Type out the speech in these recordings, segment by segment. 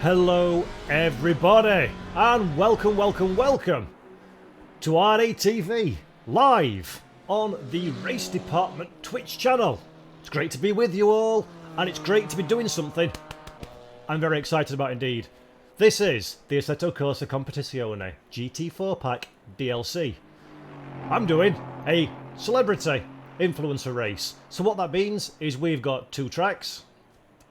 Hello everybody and welcome to RaceTV live on the Race Department Twitch channel. It's great to be with you all and it's great to be doing something I'm very excited about indeed. This is the Assetto Corsa Competizione GT4 pack DLC. I'm doing a celebrity influencer race. So what that means is we've got 2 tracks,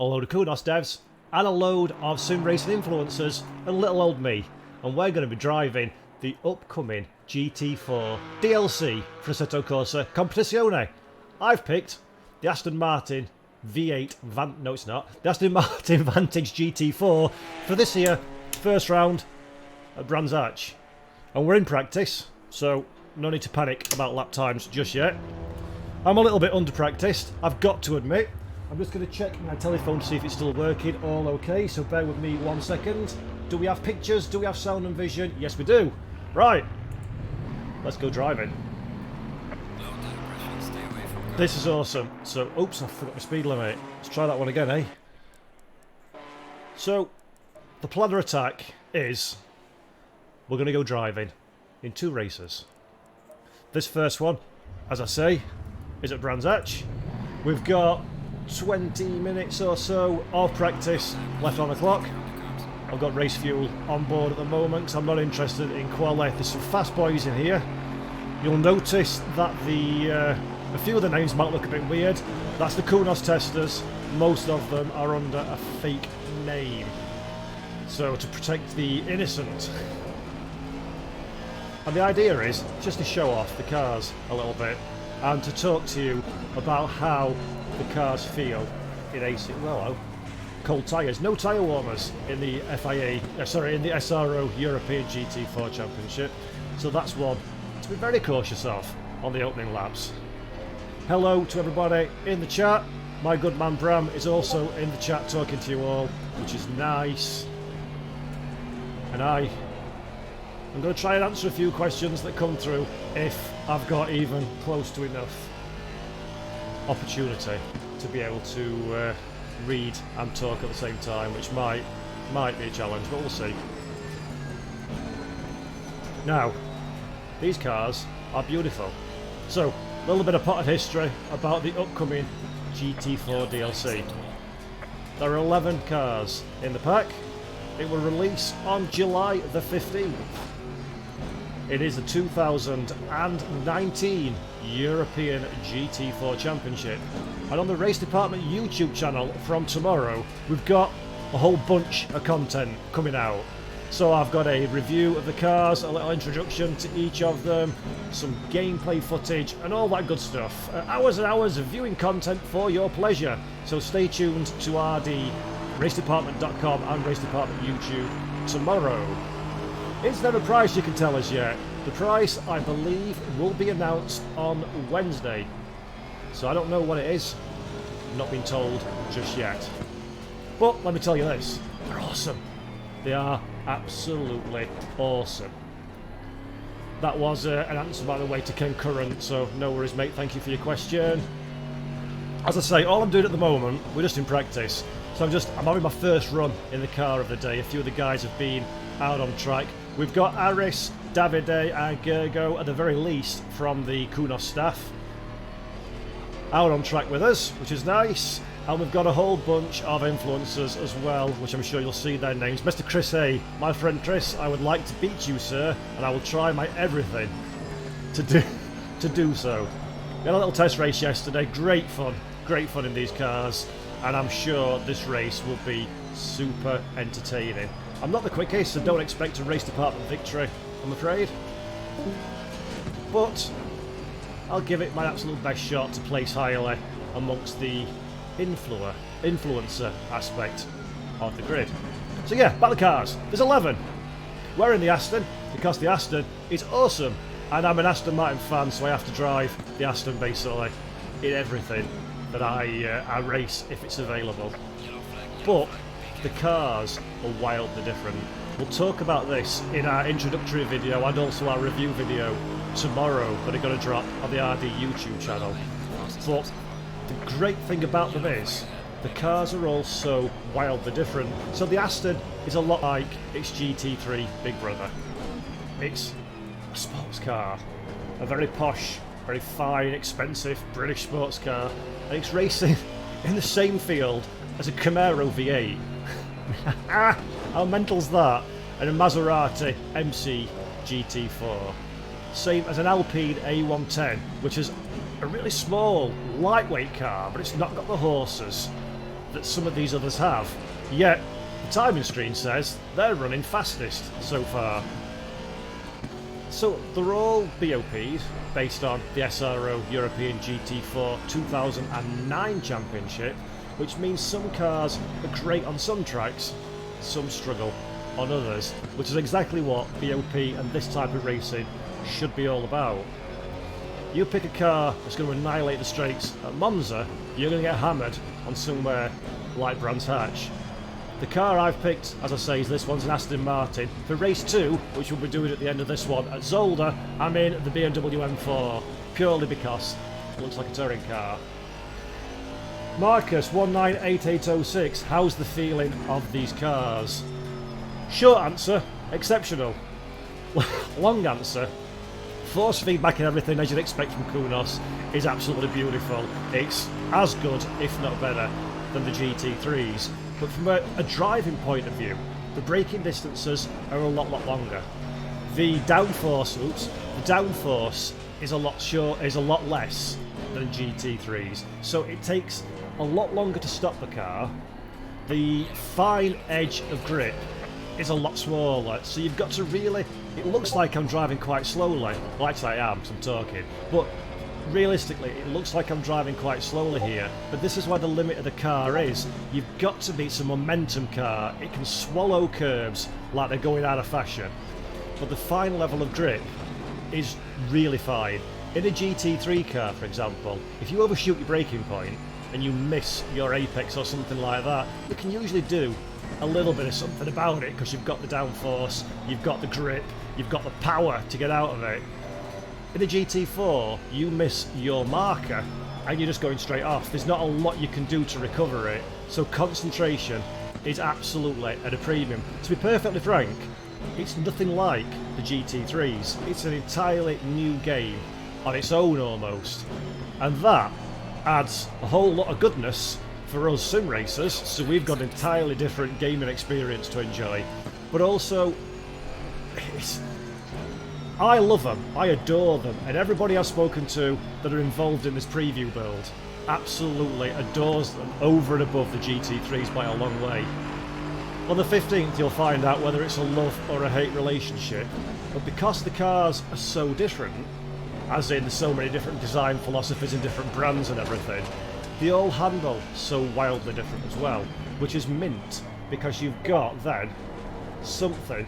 a load of Kunos devs and a load of sim racing influencers and little old me, and we're going to be driving the upcoming GT4 DLC for Assetto Corsa Competizione. I've picked the Aston Martin V8 the Aston Martin Vantage GT4 for this here first round at Brands Hatch, and we're in practice, so no need to panic about lap times just yet. I'm a little bit under practiced, I've got to admit. I'm just going to check my telephone to see if it's still working. All okay, so bear with me 1 second. Do we have pictures? Do we have sound and vision? Yes, we do. Right. Let's go driving. This is awesome. So, oops, I forgot my speed limit. Let's try that one again, eh? So, the plan of attack is we're going to go driving in 2 races. This first one, as I say, is at Brands Hatch. We've got 20 minutes or so of practice left on the clock. I've got race fuel on board at the moment because I'm not interested in quality. There's some fast boys in here. You'll notice that a few of the names might look a bit weird. That's the Kunos testers. Most of them are under a fake name, so to protect the innocent. And the idea is just to show off the cars a little bit and to talk to you about how the cars feel in AC. Well, cold tyres, no tyre warmers in the in the SRO European GT4 Championship. So that's one to be very cautious of on the opening laps. Hello to everybody in the chat. My good man Bram is also in the chat talking to you all, which is nice. And I'm going to try and answer a few questions that come through if I've got even close to enough opportunity to be able to read and talk at the same time, which might be a challenge, but we'll see. Now, these cars are beautiful. So, a little bit of potted history about the upcoming GT4 DLC. There are 11 cars in the pack. It will release on July the 15th. It is the 2019 European GT4 Championship. And on the Race Department YouTube channel from tomorrow, we've got a whole bunch of content coming out. So I've got a review of the cars, a little introduction to each of them, some gameplay footage and all that good stuff. Hours and hours of viewing content for your pleasure. So stay tuned to RD, RaceDepartment.com and Race Department YouTube tomorrow. Is there a price you can tell us yet? The price, I believe, will be announced on Wednesday. So I don't know what it is. I've not been told just yet. But let me tell you this, they're awesome. They are absolutely awesome. That was an answer, by the way, to Ken Curran, so no worries, mate. Thank you for your question. As I say, all I'm doing at the moment, we're just in practice. So I'm having my first run in the car of the day. A few of the guys have been out on track. We've got Aris, Davide and Gergo, at the very least, from the Kunos staff, out on track with us, which is nice. And we've got a whole bunch of influencers as well, which I'm sure you'll see their names. Mr. Chris Haye, my friend Chris, I would like to beat you, sir, and I will try my everything to do so. We had a little test race yesterday, great fun in these cars, and I'm sure this race will be super entertaining. I'm not the quickest, so don't expect a Race Department victory, I'm afraid. But I'll give it my absolute best shot to place highly amongst the influencer aspect of the grid. So yeah, back to the cars. There's 11. We're in the Aston because the Aston is awesome. And I'm an Aston Martin fan, so I have to drive the Aston basically in everything that I race if it's available. But the cars are wildly different. We'll talk about this in our introductory video and also our review video tomorrow that are going to drop on the RD YouTube channel. But the great thing about them is The cars are all so wildly different. So the Aston is a lot like its GT3 big brother. It's a sports car, a very posh, very fine, expensive British sports car, and it's racing in the same field as a Camaro V8. How mental's that? And a Maserati MC GT4. Same as an Alpine A110, which is a really small, lightweight car, but it's not got the horses that some of these others have. Yet, the timing screen says they're running fastest so far. So they're all BOPs based on the SRO European GT4 2009 Championship, which means some cars are great on some tracks, some struggle on others, which is exactly what BOP and this type of racing should be all about. You pick a car that's going to annihilate the straights at Monza, you're going to get hammered on somewhere like Brands Hatch. The car I've picked, as I say, is this one's an Aston Martin. For race 2, which we'll be doing at the end of this one at Zolder, I'm in the BMW M4, purely because it looks like a touring car. Marcus 198806, how's the feeling of these cars? Short answer, exceptional. Long answer, force feedback and everything, as you'd expect from Kunos, is absolutely beautiful. It's as good, if not better, than the GT3's. But from a driving point of view, the braking distances are a lot longer. The downforce, the downforce is a lot less than GT3's, so it takes a lot longer to stop the car. The fine edge of grip is a lot smaller, so you've got to really... It looks like I'm driving quite slowly. Well, actually I am, because I'm talking. But realistically, it looks like I'm driving quite slowly here. But this is where the limit of the car is. You've got to be it's a momentum car. It can swallow curbs like they're going out of fashion. But the fine level of grip is really fine. In a GT3 car, for example, if you overshoot your braking point and you miss your apex or something like that, you can usually do a little bit of something about it because you've got the downforce, you've got the grip, you've got the power to get out of it. In the GT4, you miss your marker and you're just going straight off. There's not a lot you can do to recover it, so concentration is absolutely at a premium. To be perfectly frank, it's nothing like the GT3's. It's an entirely new game on its own almost, and that adds a whole lot of goodness for us sim racers, so we've got an entirely different gaming experience to enjoy. But also, I love them, I adore them, and everybody I've spoken to that are involved in this preview build absolutely adores them over and above the GT3s by a long way. On the 15th you'll find out whether it's a love or a hate relationship, but because the cars are so different, as in so many different design philosophies and different brands and everything, they all handle so wildly different as well, which is mint, because you've got then something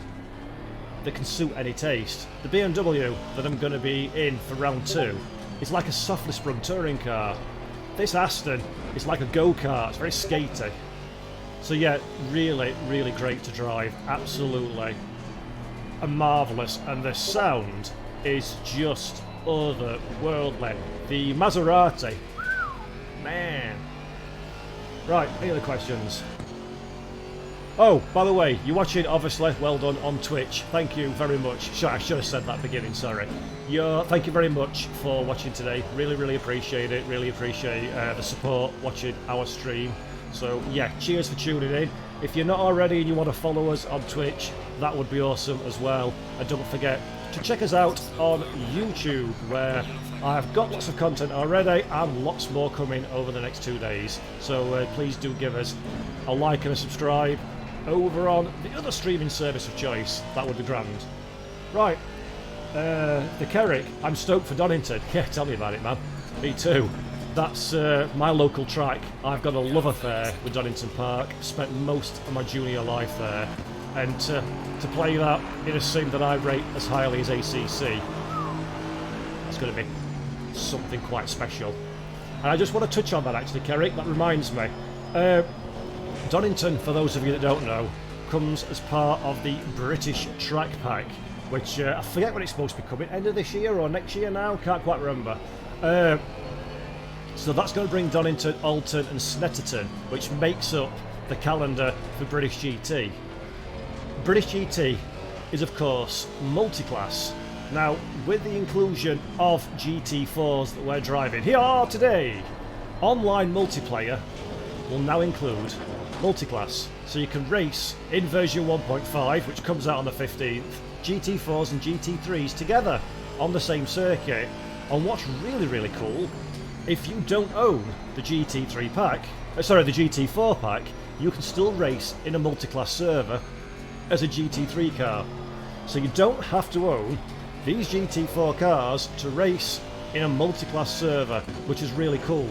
that can suit any taste. The BMW that I'm going to be in for round 2 is like a softly sprung touring car. This Aston is like a go-kart, it's very skatey. So yeah, really, really great to drive, absolutely. And marvellous, and the sound is just otherworldly. The Maserati, man. Right, any other questions? Oh, by the way, you're watching, obviously, well done, on Twitch. Thank you very much. I should have said that at the beginning, sorry. Thank you very much for watching today. Really, really appreciate it. Really appreciate the support watching our stream. So, yeah, cheers for tuning in. If you're not already and you want to follow us on Twitch, that would be awesome as well. And don't forget to check us out on YouTube, where I've got lots of content already and lots more coming over the next 2 days. So please do give us a like and a subscribe over on the other streaming service of choice. That would be grand. Right, the Kerrick, I'm stoked for Donington. Yeah, tell me about it, man. Me too. That's my local track. I've got a love affair with Donington Park. Spent most of my junior life there, and to play that in a sim that I rate as highly as ACC, that's going to be something quite special. And I just want to touch on that actually, Kerrick. That reminds me. Donington, for those of you that don't know, comes as part of the British Track Pack, which I forget when it's supposed to be coming. End of this year or next year now? Can't quite remember. So that's going to bring Donington, Alton and Snetterton, which makes up the calendar for British GT. British GT is of course multi-class. Now, with the inclusion of GT4's that we're driving here today, online multiplayer will now include multi-class. So you can race in version 1.5, which comes out on the 15th, GT4's and GT3's together on the same circuit. And what's really, really cool, if you don't own the GT3 pack, the GT4 pack, you can still race in a multi-class server as a GT3 car. So you don't have to own these GT4 cars to race in a multi-class server, which is really cool.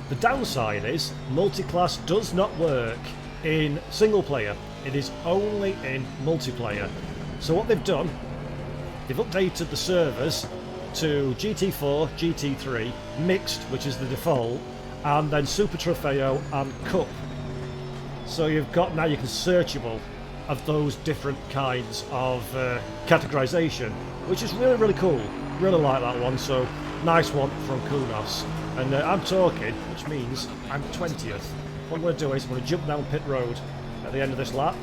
The downside is multi-class does not work in single player. It is only in multiplayer. So what they've done, they've updated the servers to GT4, GT3, mixed, which is the default, and then Super Trofeo and Cup. So you've got now you can searchable of those different kinds of categorization, which is really, really cool. Really like that one, so nice one from Kunos. And I'm talking, which means I'm 20th. What I'm going to do is I'm going to jump down pit road at the end of this lap,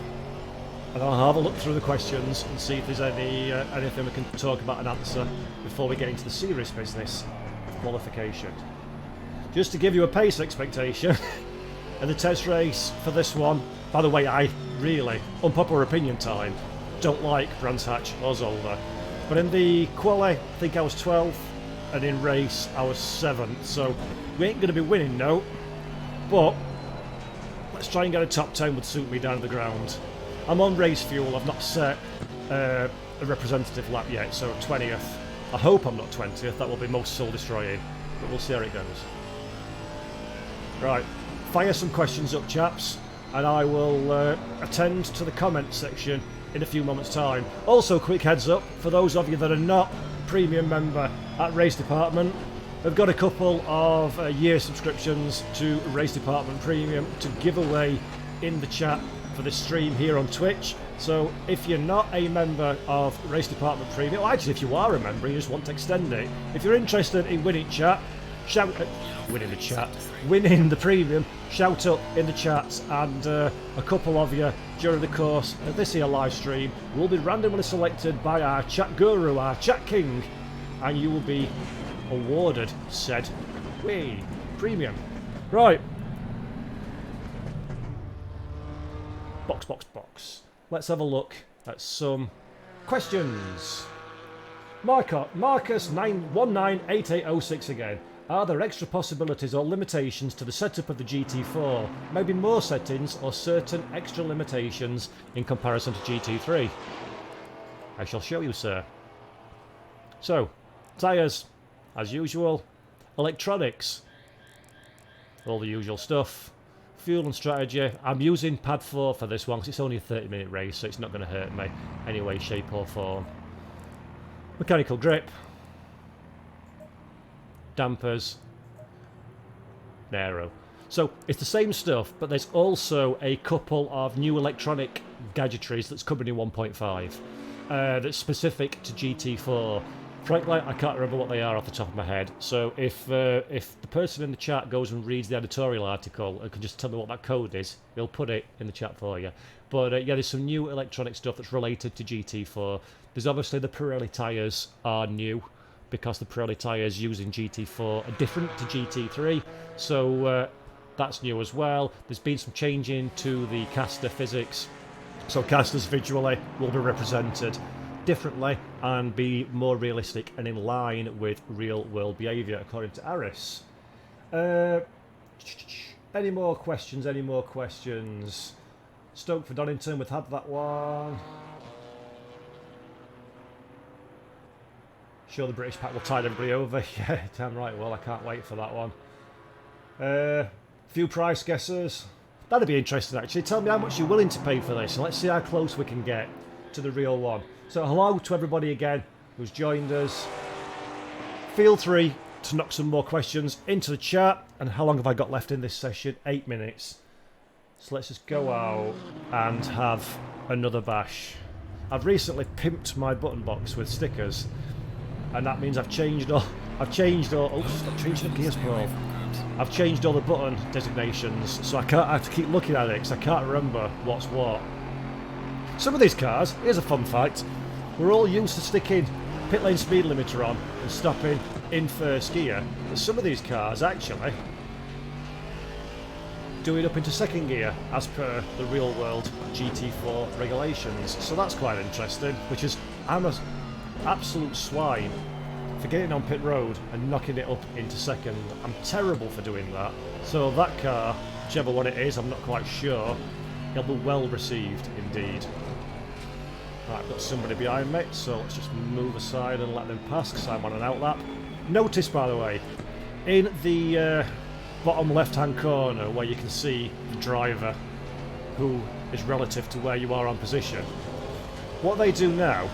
and I'll have a look through the questions and see if there's anything we can talk about and answer before we get into the serious business of qualification. Just to give you a pace expectation, and the test race for this one, by the way, I really, unpopular opinion time, don't like Brands Hatch or Zolder. But in the quali, I think I was 12th, and in race, I was 7th. So we ain't going to be winning, no. But let's try and get a top 10 would suit me down to the ground. I'm on race fuel, I've not set a representative lap yet, so 20th. I hope I'm not 20th, that will be most soul destroying, but we'll see how it goes. Right, fire some questions up, chaps, and I will attend to the comments section in a few moments' time. Also, quick heads up, for those of you that are not premium member at Race Department, I've got a couple of year subscriptions to Race Department Premium to give away in the chat for this stream here on Twitch. So if you're not a member of Race Department Premium, or actually if you are a member and you just want to extend it, if you're interested in winning winning the premium, shout up in the chats, and a couple of you during the course of this here live stream will be randomly selected by our chat guru, our chat king, and you will be awarded said premium. Right. Box. Let's have a look at some questions. Marcus 9198806 again. Are there extra possibilities or limitations to the setup of the GT4? Maybe more settings or certain extra limitations in comparison to GT3? I shall show you, sir. So, tyres, as usual. Electronics, all the usual stuff. Fuel and strategy. I'm using pad 4 for this one because it's only a 30-minute race, so it's not going to hurt me any way, shape or form. Mechanical grip. Dampers. Aero. So it's the same stuff, but there's also a couple of new electronic gadgetries that's coming in 1.5 that's specific to GT4. Frankly, I can't remember what they are off the top of my head. So if the person in the chat goes and reads the editorial article and can just tell me what that code is, he'll put it in the chat for you. But yeah, there's some new electronic stuff that's related to GT4. There's obviously the Pirelli tyres are new because the Pirelli tyres using GT4 are different to GT3. So that's new as well. There's been some changing to the caster physics. So casters visually will be represented differently and be more realistic and in line with real world behaviour according to Aris. Any more questions? Stoke for Donington, we've had that one. Sure the British pack will tide everybody over. Yeah, damn right, well I can't wait for that one. Few price guesses. That'd be interesting actually. Tell me how much you're willing to pay for this and let's see how close we can get to the real one. So hello to everybody again who's joined us. Feel free to knock some more questions into the chat. And how long have I got left in this session? 8 minutes. So let's just go out and have another bash. I've recently pimped my button box with stickers, and that means I've changed all. Oh, stop changing the gears, Paul. I've changed all the button designations, so I have to keep looking at it because I can't remember what's what. Some of these cars, here's a fun fact, we're all used to sticking pit lane speed limiter on and stopping in first gear, but some of these cars actually do it up into second gear as per the real world GT4 regulations, so that's quite interesting, which is, I'm an absolute swine for getting on pit road and knocking it up into second. I'm terrible for doing that. So that car, whichever one it is, I'm not quite sure, it'll be well received indeed. Right, I've got somebody behind me, so let's just move aside and let them pass because I'm on an outlap. Notice, by the way, in the bottom left hand corner where you can see the driver who is relative to where you are on position, what they do now,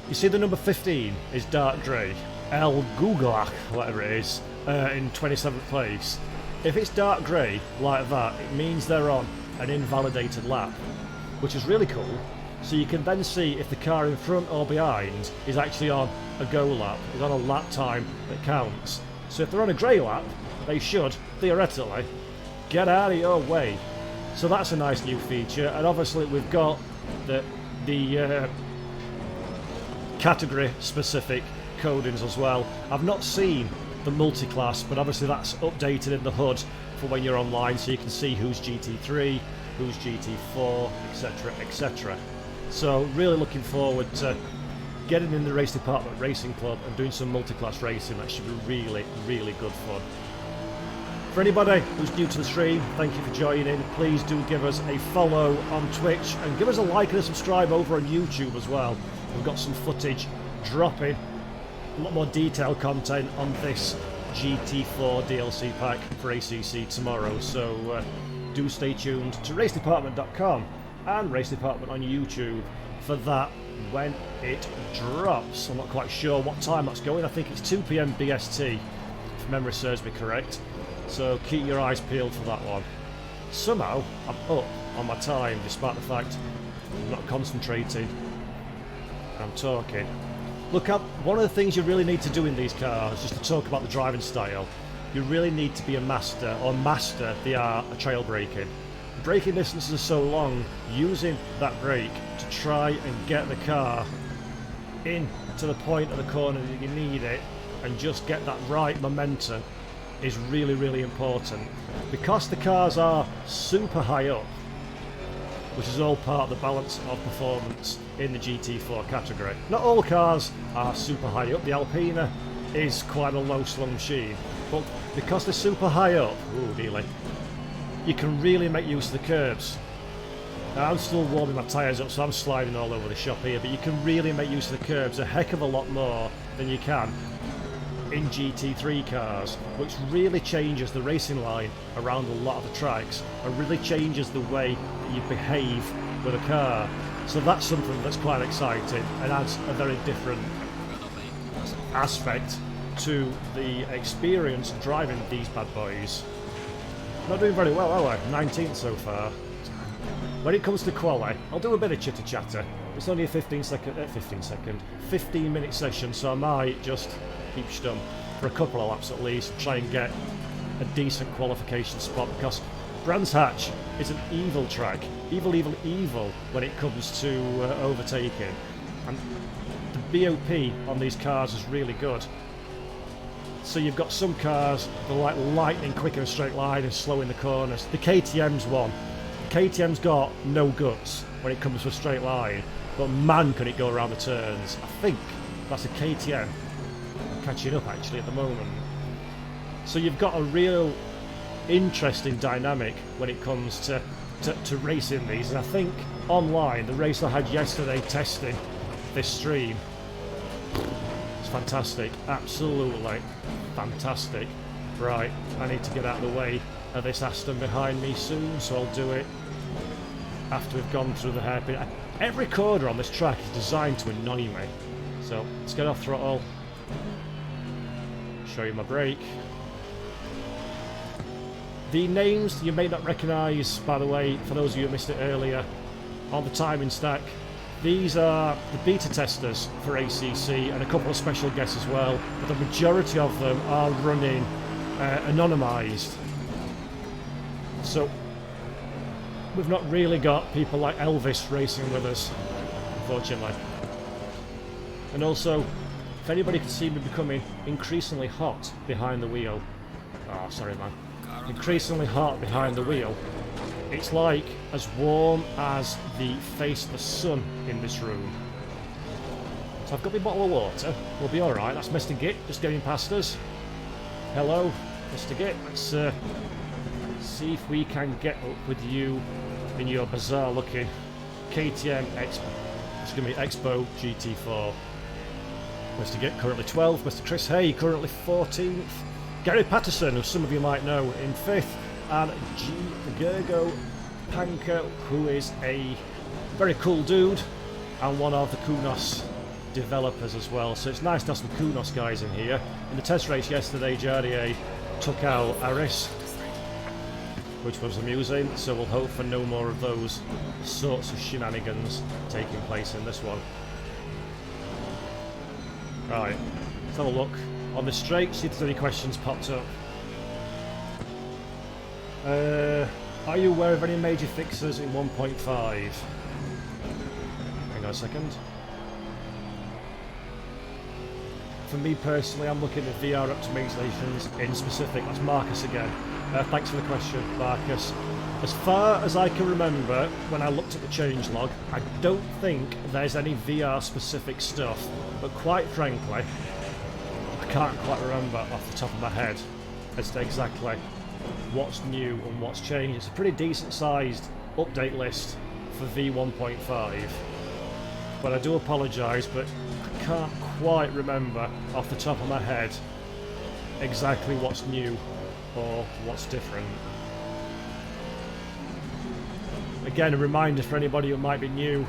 you see the number 15 is dark grey, El Guglach, whatever it is, in 27th place. If it's dark grey like that, it means they're on an invalidated lap, which is really cool. So you can then see if the car in front or behind is actually on a go lap, is on a lap time that counts. So if they're on a grey lap, they should, theoretically, get out of your way. So that's a nice new feature, and obviously we've got the category specific codings as well. I've not seen the multi-class, but obviously that's updated in the HUD for when you're online, so you can see who's GT3, who's GT4, etc, etc. So really looking forward to getting in the Race Department Racing Club and doing some multi-class racing. That should be really, really good fun. For anybody who's new to the stream, thank you for joining. Please do give us a follow on Twitch and give us a like and a subscribe over on YouTube as well. We've got some footage dropping, a lot more detailed content on this GT4 DLC pack for ACC tomorrow, so do stay tuned to RaceDepartment.com and Race Department on YouTube for that when it drops. I'm not quite sure what time that's going. I think it's 2 PM BST, if memory serves me correct, so keep your eyes peeled for that one. Somehow I'm up on my time despite the fact I'm not concentrating, I'm talking. Look up, one of the things you really need to do in these cars, just to talk about the driving style, you really need to be a master, or master the art of trail braking. Braking distances are so long, using that brake to try and get the car in to the point of the corner that you need it and just get that right momentum is really, really important. Because the cars are super high up, which is all part of the balance of performance in the GT4 category. Not all cars are super high up. The Alpina is quite a low slung machine, but because they're super high up, ooh dealy, you can really make use of the curbs. Now, I'm still warming my tyres up, so I'm sliding all over the shop here, but you can really make use of the curbs a heck of a lot more than you can in GT3 cars, which really changes the racing line around a lot of the tracks and really changes the way that you behave with a car. So that's something that's quite exciting and adds a very different aspect to the experience of driving these bad boys. Not doing very well, are we? 19th so far. When it comes to quali, I'll do a bit of chitter chatter. It's only a 15 minute session, so I might just keep stum for a couple of laps at least, try and get a decent qualification spot, because Brands Hatch is an evil track, evil when it comes to overtaking, and the BOP on these cars is really good. So you've got some cars that are like lightning quick in a straight line and slow in the corners. The KTM's one. KTM's got no guts when it comes to a straight line, but man can it go around the turns. I think that's a KTM. I'm catching up actually at the moment. So you've got a real interesting dynamic when it comes to racing these, and I think online, the race I had yesterday testing this stream, it's fantastic, absolutely fantastic. Right, I need to get out of the way of this Aston behind me soon, so I'll do it after we've gone through the hairpin. Every corner on this track is designed to annoy me, so let's get off throttle, show you my brake. The names you may not recognise, by the way, for those of you who missed it earlier, on the timing stack, these are the beta testers for ACC and a couple of special guests as well, but the majority of them are running anonymised. So we've not really got people like Elvis racing with us, unfortunately. And also, if anybody can see me becoming increasingly hot behind the wheel, oh sorry man, increasingly hot behind the wheel, it's like as warm as the face of the sun in this room. So I've got my bottle of water, we'll be alright. That's Mr. Git just getting past us. Hello Mr. Git, let's see if we can get up with you in your bizarre looking KTM Expo GT4. Mr. Git currently 12th, Mr. Chris Haye currently 14th, Gary Patterson, who some of you might know, in 5th, and Gergo Panko, who is a very cool dude and one of the Kunos developers as well. So it's nice to have some Kunos guys in here. In the test race yesterday, Jardier took out Aris, which was amusing, so we'll hope for no more of those sorts of shenanigans taking place in this one. Right, let's have a look on the straight, see if there's any questions popped up. Are you aware of any major fixes in 1.5? Hang on a second. For me personally, I'm looking at VR optimizations in specific. That's Marcus again. Thanks for the question, Marcus. As far as I can remember, when I looked at the changelog, I don't think there's any VR specific stuff, but quite frankly, I can't quite remember off the top of my head as to exactly what's new and what's changed. It's a pretty decent sized update list for V1.5, but I do apologise, but I can't quite remember off the top of my head exactly what's new or what's different. Again, a reminder for anybody who might be new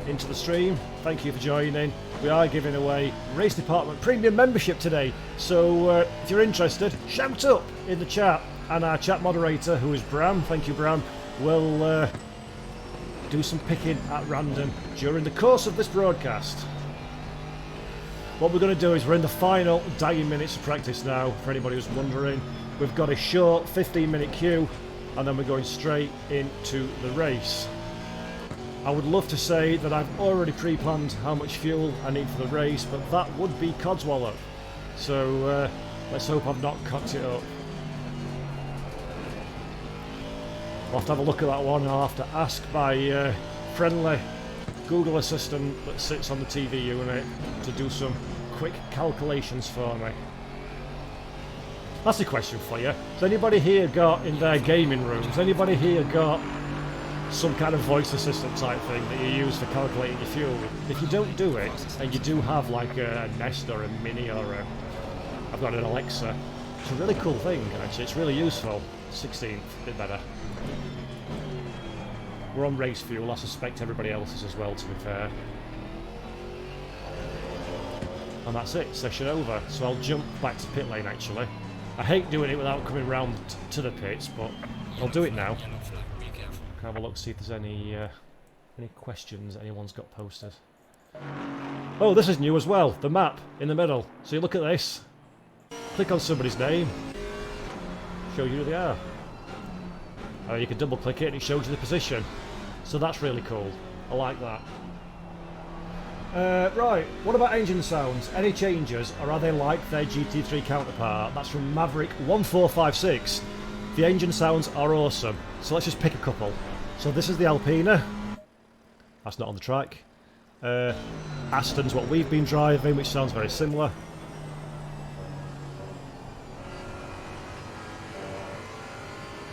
into the stream, thank you for joining. We are giving away Race Department Premium membership today, so if you're interested, shout up in the chat, and our chat moderator, who is Bram, thank you Bram, will do some picking at random during the course of this broadcast. What we're going to do is we're in the final dying minutes of practice now, for anybody who's wondering. We've got a short 15-minute queue, and then we're going straight into the race. I would love to say that I've already pre-planned how much fuel I need for the race, but that would be codswallop. So let's hope I've not cocked it up. I'll have to have a look at that one, and I'll have to ask my friendly Google Assistant that sits on the TV unit to do some quick calculations for me. That's a question for you. Has anybody here got, in their gaming rooms, anybody here got some kind of voice assistant type thing that you use for calculating your fuel? If you don't do it, and you do have like a Nest or a Mini or a... I've got an Alexa. It's a really cool thing, actually. It's really useful. 16th, a bit better. We're on race fuel. I suspect everybody else is as well, to be fair. And that's it. Session over. So I'll jump back to pit lane, actually. I hate doing it without coming round to the pits, but I'll do it now. Can have a look, see if there's any questions anyone's got posted. Oh, this is new as well. The map in the middle. So you look at this. Click on somebody's name. Show you who they are. You can double click it and it shows you the position. So that's really cool. I like that. Right, what about engine sounds? Any changes, or are they like their GT3 counterpart? That's from Maverick1456. The engine sounds are awesome. So let's just pick a couple. So this is the Alpina. That's not on the track. Aston's what we've been driving, which sounds very similar.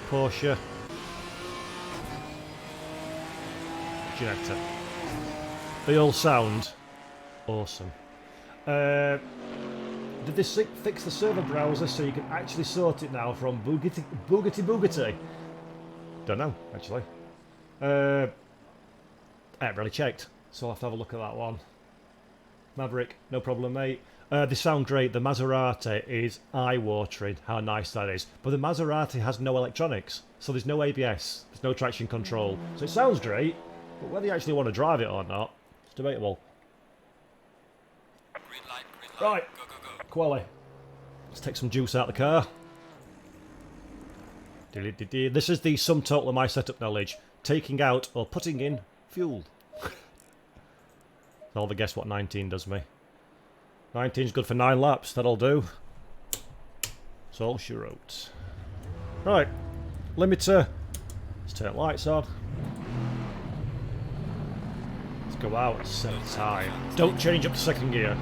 Porsche. Ginetta. They all sound awesome. Did they fix the server browser so you can actually sort it now from Bugatti? Don't know, actually. I haven't really checked, so I'll have to have a look at that one. Maverick, no problem, mate. They sound great. The Maserati is eye-watering how nice that is. But the Maserati has no electronics, so there's no ABS, there's no traction control. So it sounds great, but whether you actually want to drive it or not, it's debatable. Green light, right, go, go, go. Quali. Let's take some juice out of the car. This is the sum total of my setup knowledge. Taking out or putting in fuel. I'll have a guess what 19 does me. 19 is good for 9 laps. That'll do. That's all she wrote. Right. Limiter. Let's turn lights on. Let's go out and set a time. Don't change up to second gear.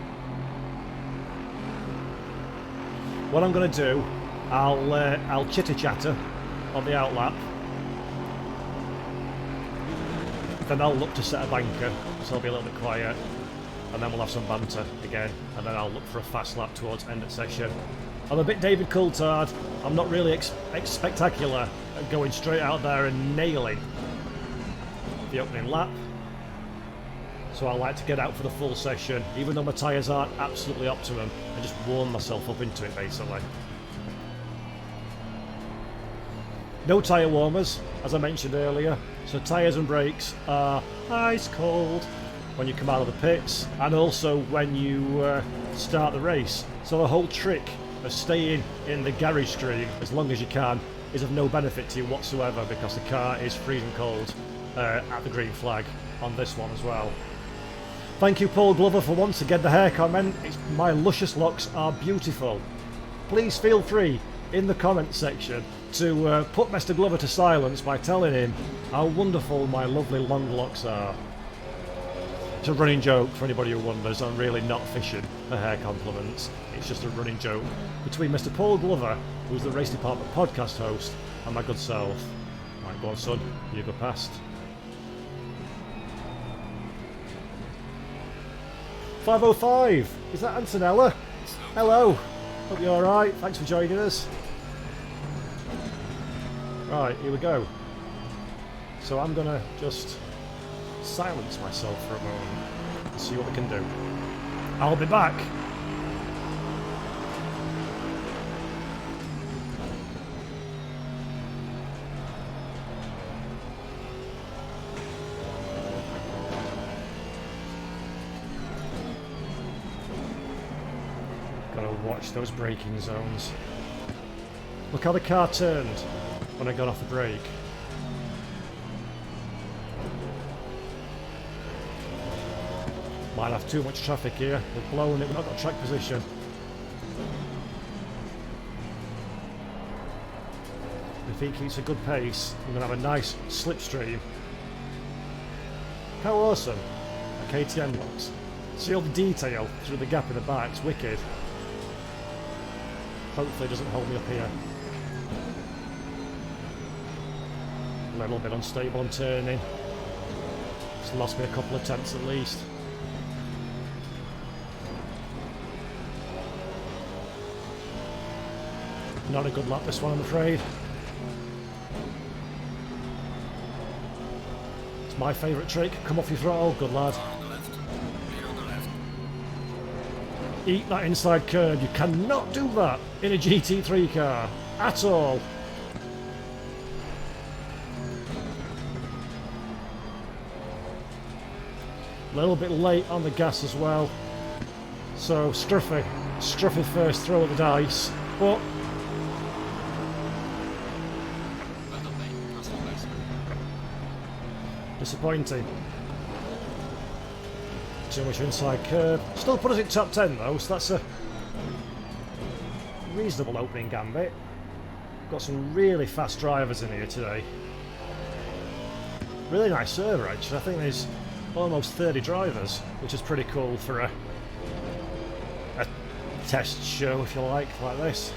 What I'm going to do, I'll chitter chatter on the outlap. Then I'll look to set a banker, so I'll be a little bit quiet, and then we'll have some banter again, and then I'll look for a fast lap towards end of session. I'm a bit David Coulthard. I'm not really spectacular at going straight out there and nailing the opening lap, so I like to get out for the full session, even though my tyres aren't absolutely optimum, and just warm myself up into it basically. No tyre warmers, as I mentioned earlier, so tyres and brakes are ice cold when you come out of the pits, and also when you start the race. So the whole trick of staying in the garage stream as long as you can is of no benefit to you whatsoever, because the car is freezing cold at the green flag on this one as well. Thank you, Paul Glover, for once again the hair comment. My luscious locks are beautiful. Please feel free in the comment section to put Mr. Glover to silence by telling him how wonderful my lovely long locks are. It's a running joke for anybody who wonders. I'm really not fishing for hair compliments. It's just a running joke between Mr. Paul Glover, who's the Race Department podcast host, and my good self. Right, go on, son. You go past. 505. Is that Antonella? Hello. Hope you're alright. Thanks for joining us. Right, here we go. So I'm gonna just silence myself for a moment and see what we can do. I'll be back. Gotta watch those braking zones. Look how the car turned when I got off the brake. Might have too much traffic here. We're blowing it, we've not got track position. If he keeps a good pace, we're going to have a nice slipstream. How awesome a KTM looks. See all the detail through the gap in the back, it's wicked. Hopefully it doesn't hold me up here. A little bit unstable on turning. It's lost me a couple of tenths at least. Not a good lap this one, I'm afraid. It's my favourite trick. Come off your throttle, good lad. Eat that inside curve. You cannot do that in a GT3 car at all. A little bit late on the gas as well. So Struffy first throw of the dice, but disappointing. Too much inside curve. Still put us in top 10 though, so that's a reasonable opening gambit. Got some really fast drivers in here today. Really nice server actually. I think there's almost 30 drivers, which is pretty cool for a test show, if you like this.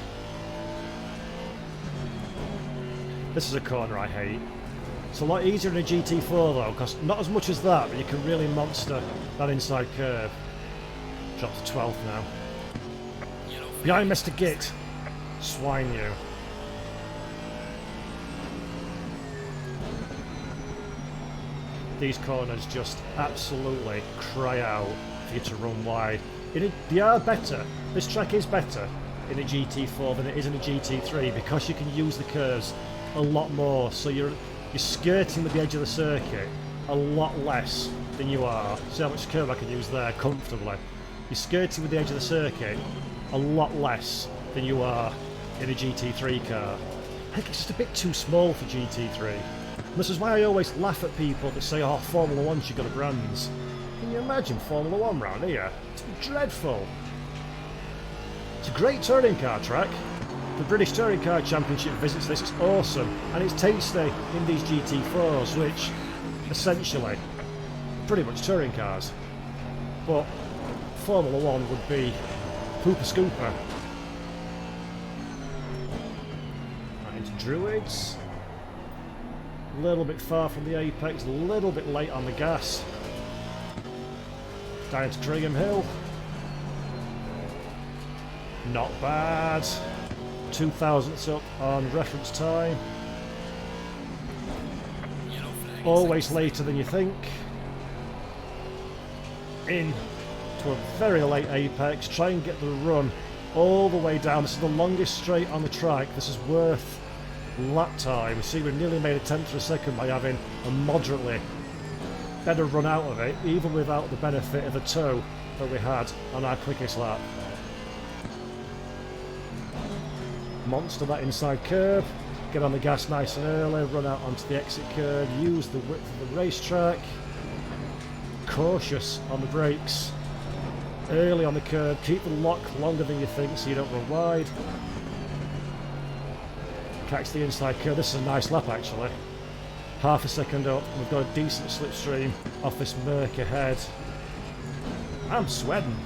This is a corner I hate. It's a lot easier in a GT4 though, because not as much as that, but you can really monster that inside curve. Drop to 12th now. Behind Mr. Git. Swine you. These corners just absolutely cry out for you to run wide. They are better. This track is better in a GT4 than it is in a GT3 because you can use the curves a lot more. So you're skirting with the edge of the circuit a lot less than you are. See how much curve I can use there comfortably. You're skirting with the edge of the circuit a lot less than you are in a GT3 car. I think it's just a bit too small for GT3. And this is why I always laugh at people that say, oh, Formula 1 should go to brands. Can you imagine Formula 1 round here? It's dreadful. It's a great touring car track. The British Touring Car Championship visits this, it's awesome. And it's tasty in these GT4's, which, essentially, pretty much touring cars. But Formula 1 would be pooper scooper. Right, into Druids. A little bit far from the apex, a little bit late on the gas. Down to Crigham Hill. Not bad. 2,000ths up on reference time. Always later than you think. In to a very late apex. Try and get the run all the way down. This is the longest straight on the track. This is worth lap time. See, we've nearly made a tenth of a second by having a moderately better run out of it, even without the benefit of the toe that we had on our quickest lap. Monster that inside curb, get on the gas nice and early, run out onto the exit curb, use the width of the racetrack, cautious on the brakes, early on the curb, keep the lock longer than you think so you don't run wide. Catch the inside curve. This is a nice lap actually. Half a second up, we've got a decent slipstream off this Merc ahead. I'm sweating.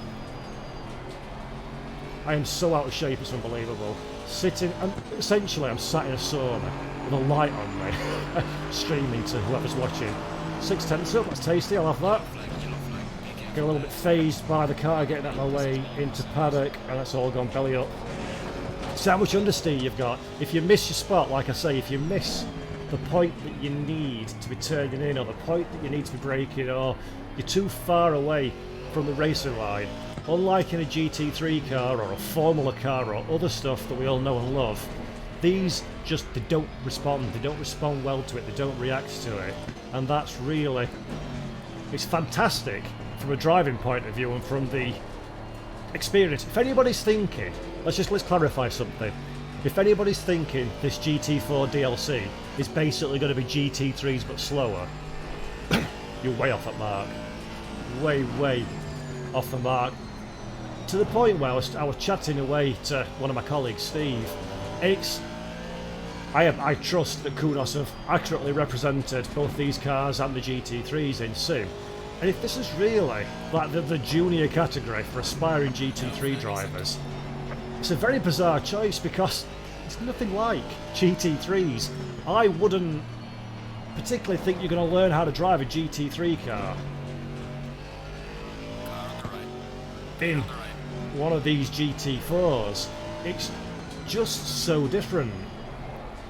I am so out of shape, it's unbelievable. Sitting, and essentially I'm sat in a sauna with a light on me, streaming to whoever's watching. 6/10 up, that's tasty, I'll have that. Get a little bit phased by the car getting out of my way into paddock, and that's all gone belly up. See how much understeer you've got. If you miss your spot, like I say, if you miss the point that you need to be turning in, or the point that you need to be braking, or you're too far away from the racing line, unlike in a GT3 car or a Formula car or other stuff that we all know and love, these just, they don't respond well to it, they don't react to it, and that's really, it's fantastic from a driving point of view and from the experience. If anybody's thinking, let's clarify something. If anybody's thinking this GT4 DLC is basically going to be GT3's but slower, you're way off that mark. Way off the mark. To the point where I was chatting away to one of my colleagues, Steve. I trust that Kunos have accurately represented both these cars and the GT3s in sim. And if this is really like the junior category for aspiring GT3 drivers, it's a very bizarre choice because it's nothing like GT3s. I wouldn't particularly think you're going to learn how to drive a GT3 car in one of these GT4's. It's just so different.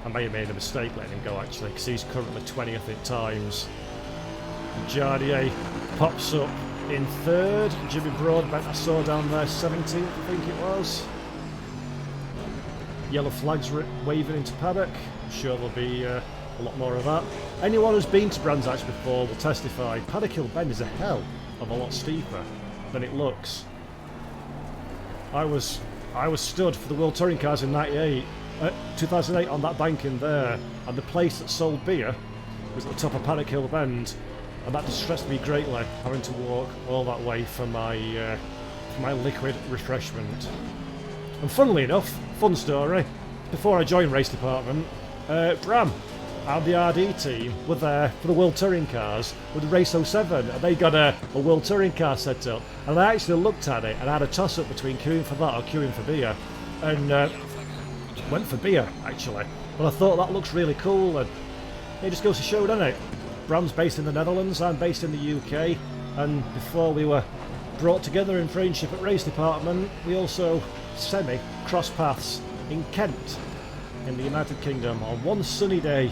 I may have made a mistake letting him go actually, because he's currently 20th in times. Jardier pops up in third. Jimmy Broadbent I saw down there 17th, I think it was. Yellow flags waving into paddock. I'm sure there'll be a lot more of that. Anyone who's been to Brands Hatch before will testify Paddock Hill Bend is a hell of a lot steeper than it looks. I was stood for the World Touring Cars in 2008 on that bank in there, and the place that sold beer was at the top of Paddock Hill Bend, and that distressed me greatly, having to walk all that way for my liquid refreshment. And funnily enough, fun story, before I joined Race Department, Bram and the RD team were there for the World Touring Cars with the Race 07, and they got a World Touring Car set up, and I actually looked at it and had a toss up between queuing for that or queuing for beer, and went for beer actually, but I thought that looks really cool, and it just goes to show, doesn't it? Bram's based in the Netherlands, I'm based in the UK, and before we were brought together in friendship at Race Department, we also semi-crossed paths in Kent, in the United Kingdom, on one sunny day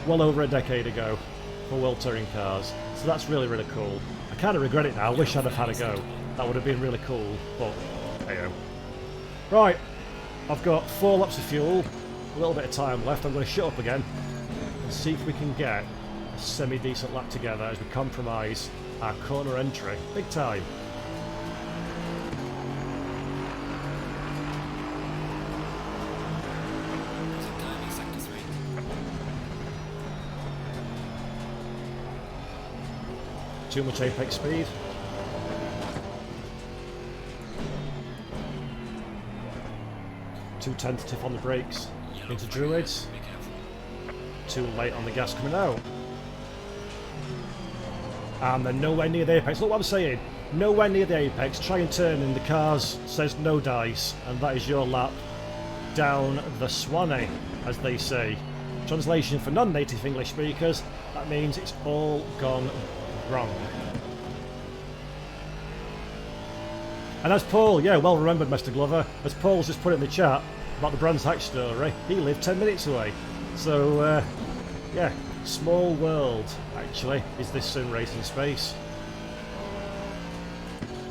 well over a decade ago for World Touring Cars. So that's really, really cool. I kind of regret it now, I wish I'd have had a go. That would have been really cool, but hey-oh. Right, I've got 4 laps of fuel, a little bit of time left. I'm going to shut up again and see if we can get a semi-decent lap together as we compromise our corner entry. Big time. too much apex speed. Too tentative on the brakes into Druids. Too late on the gas coming out. And they're nowhere near the apex. Look what I'm saying. Nowhere near the apex. Try and turn and the cars says no dice. And that is your lap down the Swanee, as they say. Translation for non-native English speakers, that means it's all gone wrong. And as Paul, yeah, well remembered, Mr. Glover, as Paul's just put in the chat about the Brands Hatch story, he lived 10 minutes away. So, yeah, small world, actually, is this sim racing space.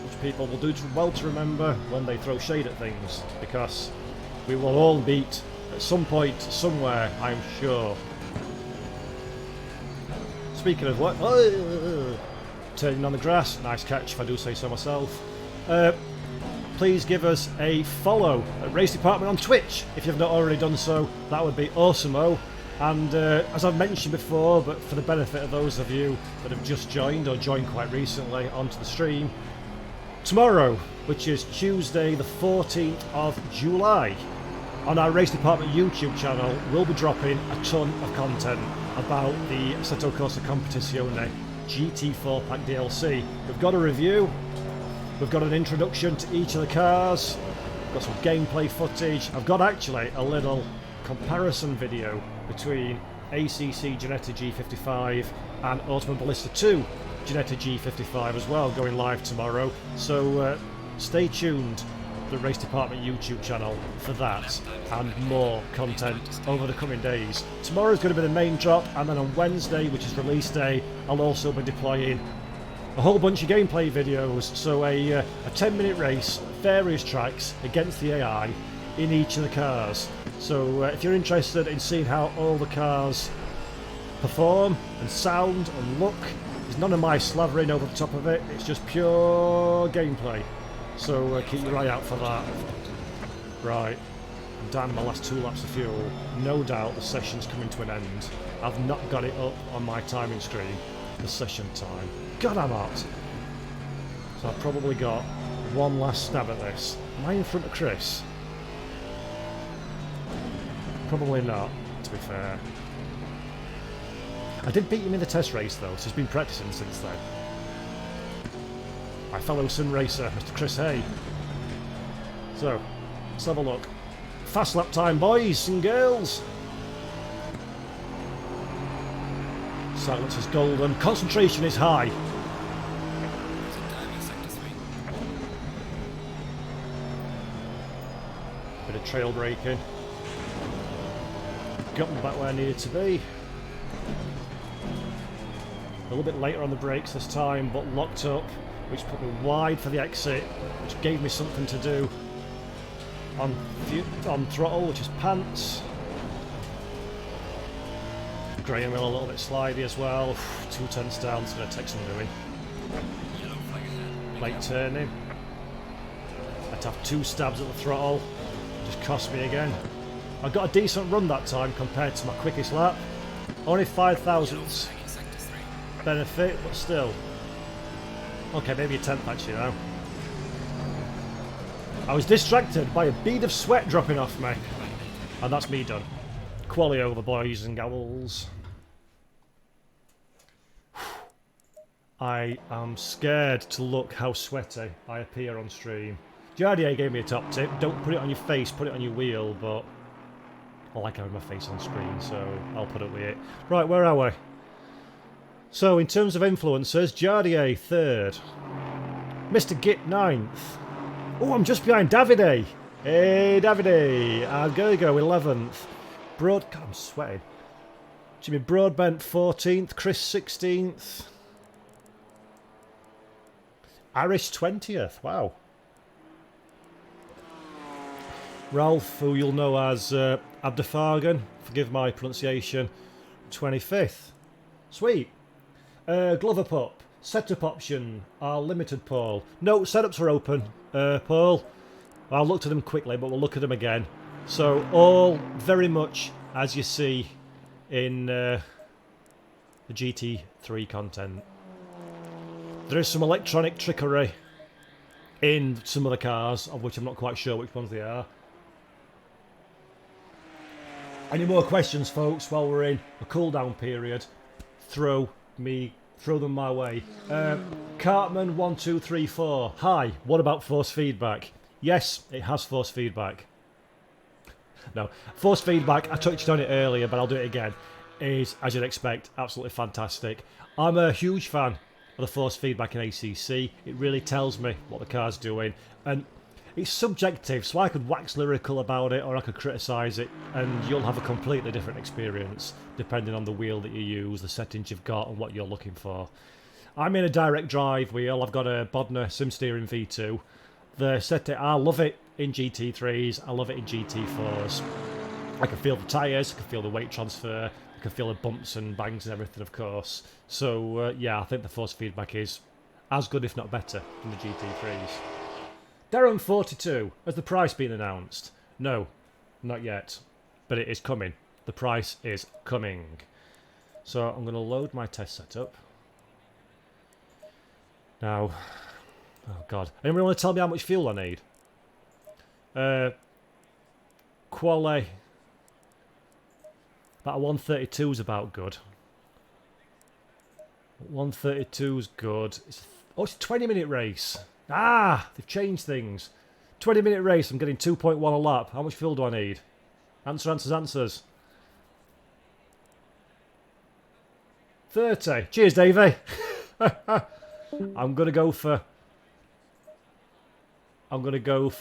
Which people will do well to remember when they throw shade at things, because we will all meet at some point, somewhere, I'm sure. Speaking of what? Turning on the grass. Nice catch, if I do say so myself. Please give us a follow at Race Department on Twitch if you've not already done so. That would be awesome-o. And as I've mentioned before, but for the benefit of those of you that have just joined or joined quite recently onto the stream, tomorrow, which is Tuesday the 14th of July, on our Race Department YouTube channel, we'll be dropping a ton of content about the Assetto Corsa Competizione GT4 Pack DLC. We've got a review, we've got an introduction to each of the cars, we've got some gameplay footage, I've got actually a little comparison video between ACC Ginetta G55 and Automobilista 2 Ginetta G55 as well, going live tomorrow, so stay tuned the Race Department YouTube channel for that and more content over the coming days. Tomorrow's going to be the main drop, and then on Wednesday, which is release day, I'll also be deploying a whole bunch of gameplay videos. So a 10-minute race, various tracks against the AI in each of the cars. So if you're interested in seeing how all the cars perform and sound and look, there's none of my slavering over the top of it, it's just pure gameplay. So keep your eye out for that. Right, I'm down to my last 2 laps of fuel. No doubt the session's coming to an end. I've not got it up on my timing screen, the session time. God, I'm hot. So I've probably got one last stab at this. Am I in front of Chris? Probably not, to be fair. I did beat him in the test race though, so he's been practicing since then. My fellow sim racer, Mr. Chris Haye. So, let's have a look. Fast lap time, boys and girls. Silence is golden. Concentration is high. Bit of trail braking. Got me back where I needed to be. A little bit later on the brakes this time, but locked up, which put me wide for the exit, which gave me something to do on throttle, which is pants. Graham wheel a little bit slidey as well. 2 turns down, it's going to take some doing. Late turning. I had to have 2 stabs at the throttle, just cost me again. I got a decent run that time compared to my quickest lap. Only 5 thousandths benefit, but still. Okay, maybe a 10th actually now. I was distracted by a bead of sweat dropping off me. And that's me done. Quali over, boys and gals. I am scared to look how sweaty I appear on stream. Jardier gave me a top tip. Don't put it on your face, put it on your wheel, but I like having my face on screen, so I'll put up with it. Right, where are we? So, in terms of influencers, Jardier 3rd. Mr. Git 9th. Oh, I'm just behind Davide. Hey, Davide. And Gergo 11th. God, I'm sweating. Jimmy Broadbent 14th. Chris 16th. Irish 20th. Wow. Ralph, who you'll know as Abdefargan, forgive my pronunciation, 25th. Sweet. Glover Pup, setup option, are limited, Paul. No, setups are open, Paul. I'll look at them quickly, but we'll look at them again. So, all very much as you see in the GT3 content. There is some electronic trickery in some of the cars, of which I'm not quite sure which ones they are. Any more questions, folks, while we're in a cool-down period, throw them my way. Cartman1234. Hi, what about force feedback? Yes, it has force feedback. No, force feedback, I touched on it earlier, but I'll do it again, is, as you'd expect, absolutely fantastic. I'm a huge fan of the force feedback in ACC. It really tells me what the car's doing, and it's subjective, so I could wax lyrical about it or I could criticise it, and you'll have a completely different experience depending on the wheel that you use, the settings you've got, and what you're looking for. I'm in a direct drive wheel. I've got a Bodner SimSteering V2. I love it in GT3s, I love it in GT4's. I can feel the tyres, I can feel the weight transfer, I can feel the bumps and bangs and everything, of course. So, yeah, I think the force feedback is as good, if not better, than the GT3s. Darren42, has the price been announced? No, not yet, but it is coming. The price is coming. So I'm going to load my test setup. Now, oh god, anyone want to tell me how much fuel I need? Quali, about a 132 is about good. 132 is good. It's a 20-minute race. Ah, they've changed things. 20-minute race, I'm getting 2.1 a lap. How much fuel do I need? Answers. 30. Cheers, Davey. I'm gonna go for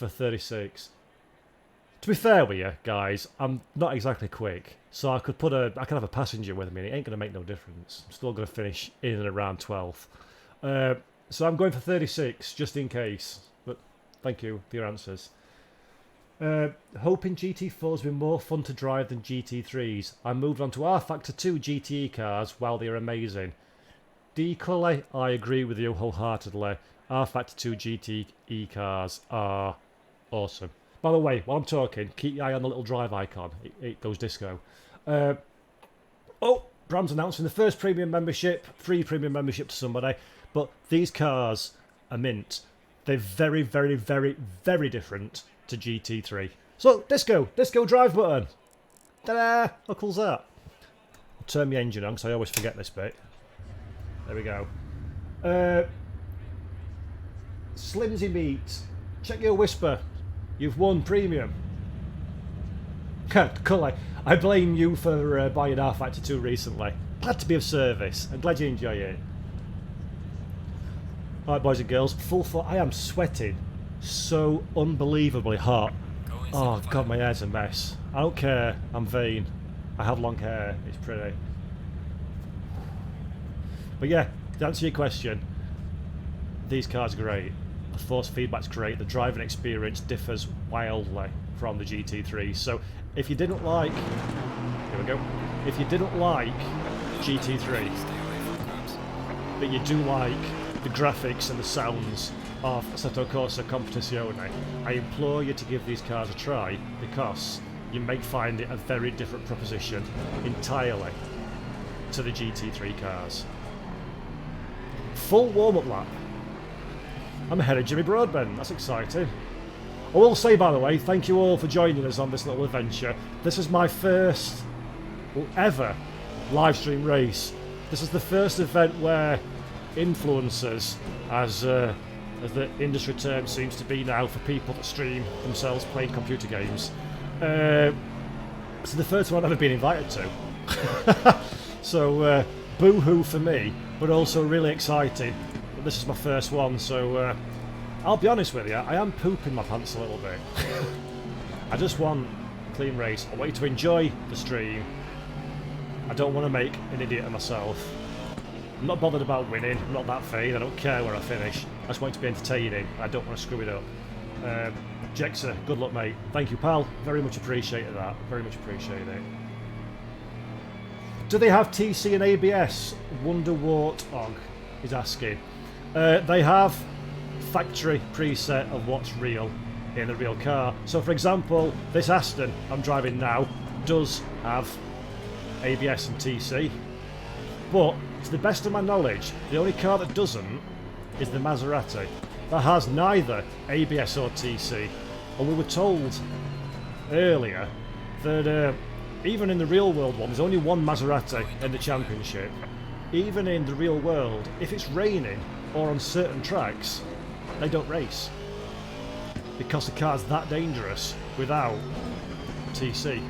36. To be fair with you guys, I'm not exactly quick, so I can have a passenger with me and it ain't gonna make no difference. I'm still gonna finish in and around 12th. So I'm going for 36, just in case. But thank you for your answers. Hoping GT4's been more fun to drive than GT3's. I moved on to R Factor 2 GTE cars while they're amazing. Equally, I agree with you wholeheartedly. R Factor 2 GTE cars are awesome. By the way, while I'm talking, keep your eye on the little drive icon. It goes disco. Bram's announcing the first premium membership, free premium membership to somebody. But these cars are mint. They're very, very, very, very different to GT3. So, disco drive button. Ta-da! How cool's that? I'll turn my engine on because I always forget this bit. There we go. Slimsy Meat. Check your whisper. You've won premium. Cully, I blame you for buying R Factor 2 recently. Glad to be of service. I'm glad you enjoy it. Alright, boys and girls, I am sweating so unbelievably hot. Oh god, my hair's a mess. I don't care, I'm vain. I have long hair, it's pretty. But yeah, to answer your question, these cars are great. The force feedback's great, the driving experience differs wildly from the GT3. So if you didn't like, here we go, if you didn't like GT3, but you do like the graphics and the sounds of Assetto Corsa Competizione, I implore you to give these cars a try, because you may find it a very different proposition entirely to the GT3 cars. Full warm-up lap. I'm ahead of Jimmy Broadbent, that's exciting. I will say, by the way, thank you all for joining us on this little adventure. This is my first ever live stream race. This is the first event where influencers, as the industry term seems to be now for people that stream themselves playing computer games. It's the first one I've ever been invited to. So boo-hoo for me, but also really exciting that this is my first one. So I'll be honest with you, I am pooping my pants a little bit. I just want a clean race. I want you to enjoy the stream. I don't want to make an idiot of myself. I'm not bothered about winning, I'm not that vain, I don't care where I finish. I just want it to be entertaining, I don't want to screw it up. Jexa, good luck mate. Thank you pal, very much appreciated that, very much appreciate it. Do they have TC and ABS? Wonder Warthog is asking. They have factory preset of what's real in a real car. So for example, this Aston I'm driving now does have ABS and TC, but to the best of my knowledge, the only car that doesn't is the Maserati. That has neither ABS or TC. And we were told earlier that even in the real world one, there's only one Maserati in the championship. Even in the real world, if it's raining or on certain tracks, they don't race. Because the car's that dangerous without TC.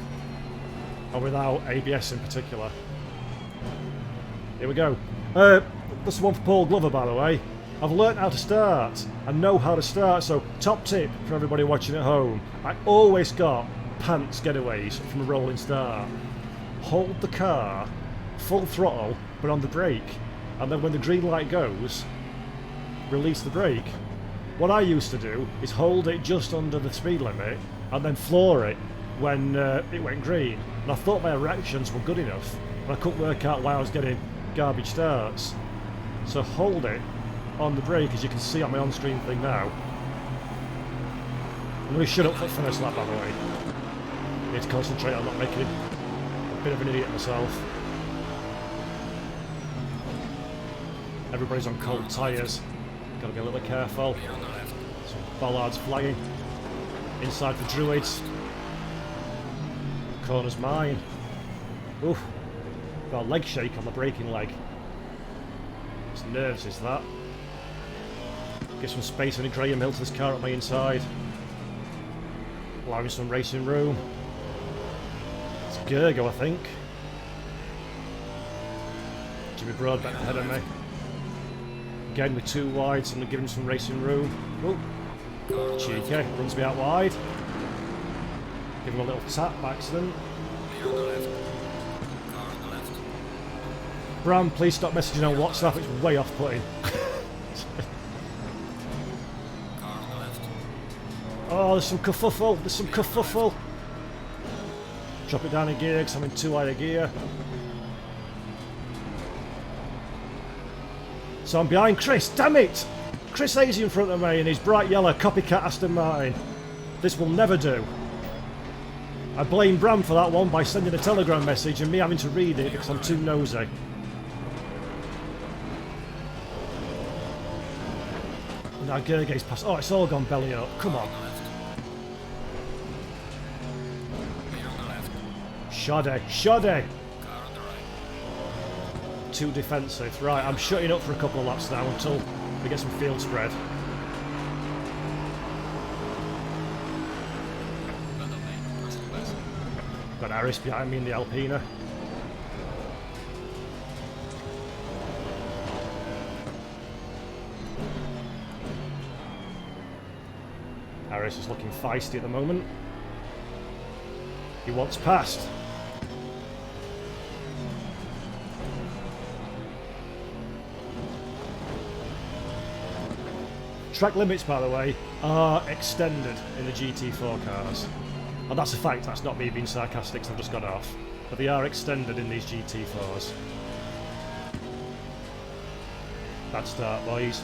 Or without ABS in particular. Here we go. This is one for Paul Glover, by the way. I've learnt how to start. I know how to start, so top tip for everybody watching at home. I always got pants getaways from a rolling start. Hold the car full throttle, but on the brake. And then when the green light goes, release the brake. What I used to do is hold it just under the speed limit and then floor it when it went green. And I thought my erections were good enough, but I couldn't work out why I was getting garbage starts. So hold it on the brake, as you can see on my on-screen thing now. I'm going to shut up for the first lap, by the way. I need to concentrate on not making a bit of an idiot myself. Everybody's on cold tyres. Got to be a little bit careful. Some bollards flying. Inside for Druids. Corner's mine. Oof. Got a leg shake on the braking leg. It's nerves, is that? Get some space in a Graham Hill to this car at my inside. Allowing some racing room. It's Gergo, I think. Jimmy Broadbent ahead of me. Again with two wide, so I'm going to give him some racing room. Oh, cheeky, runs me out wide. Give him a little tap by accident. Bram, please stop messaging on WhatsApp, it's way off-putting. Oh, there's some kerfuffle, there's some kerfuffle. Drop it down a gear because I'm in too high a gear. So I'm behind Chris, damn it! Chris Haye in front of me in his bright yellow copycat Aston Martin. This will never do. I blame Bram for that one by sending a Telegram message and me having to read it because I'm too nosy. Now Gerge's past. Oh, it's all gone belly up. Come on. Shoddy. Shoddy! Too defensive. Right, I'm shutting up for a couple of laps now until we get some field spread. Got Aris behind me in the Alpina. Aris is looking feisty at the moment. He wants past. Track limits, by the way, are extended in the GT4 cars. And that's a fact, that's not me being sarcastic because I've just got off. But they are extended in these GT4s. Bad start, boys.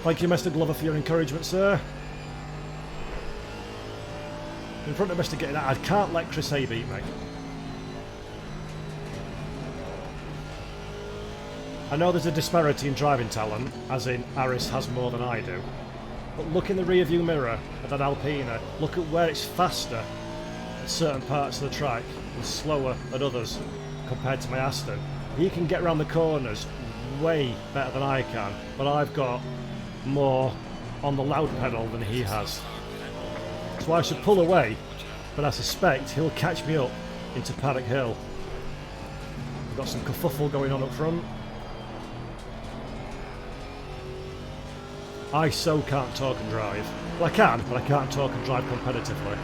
Thank you, Mr. Glover, for your encouragement, sir. In front of Mr. Getting Out, I can't let Chris Haye beat me. I know there's a disparity in driving talent, as in Aris has more than I do. But look in the rear view mirror at that Alpina, look at where it's faster at certain parts of the track and slower at others compared to my Aston. He can get around the corners way better than I can, but I've got more on the loud pedal than he has. So I should pull away, but I suspect he'll catch me up into Paddock Hill. We've got some kerfuffle going on up front. I so can't talk and drive. Well, I can, but I can't talk and drive competitively.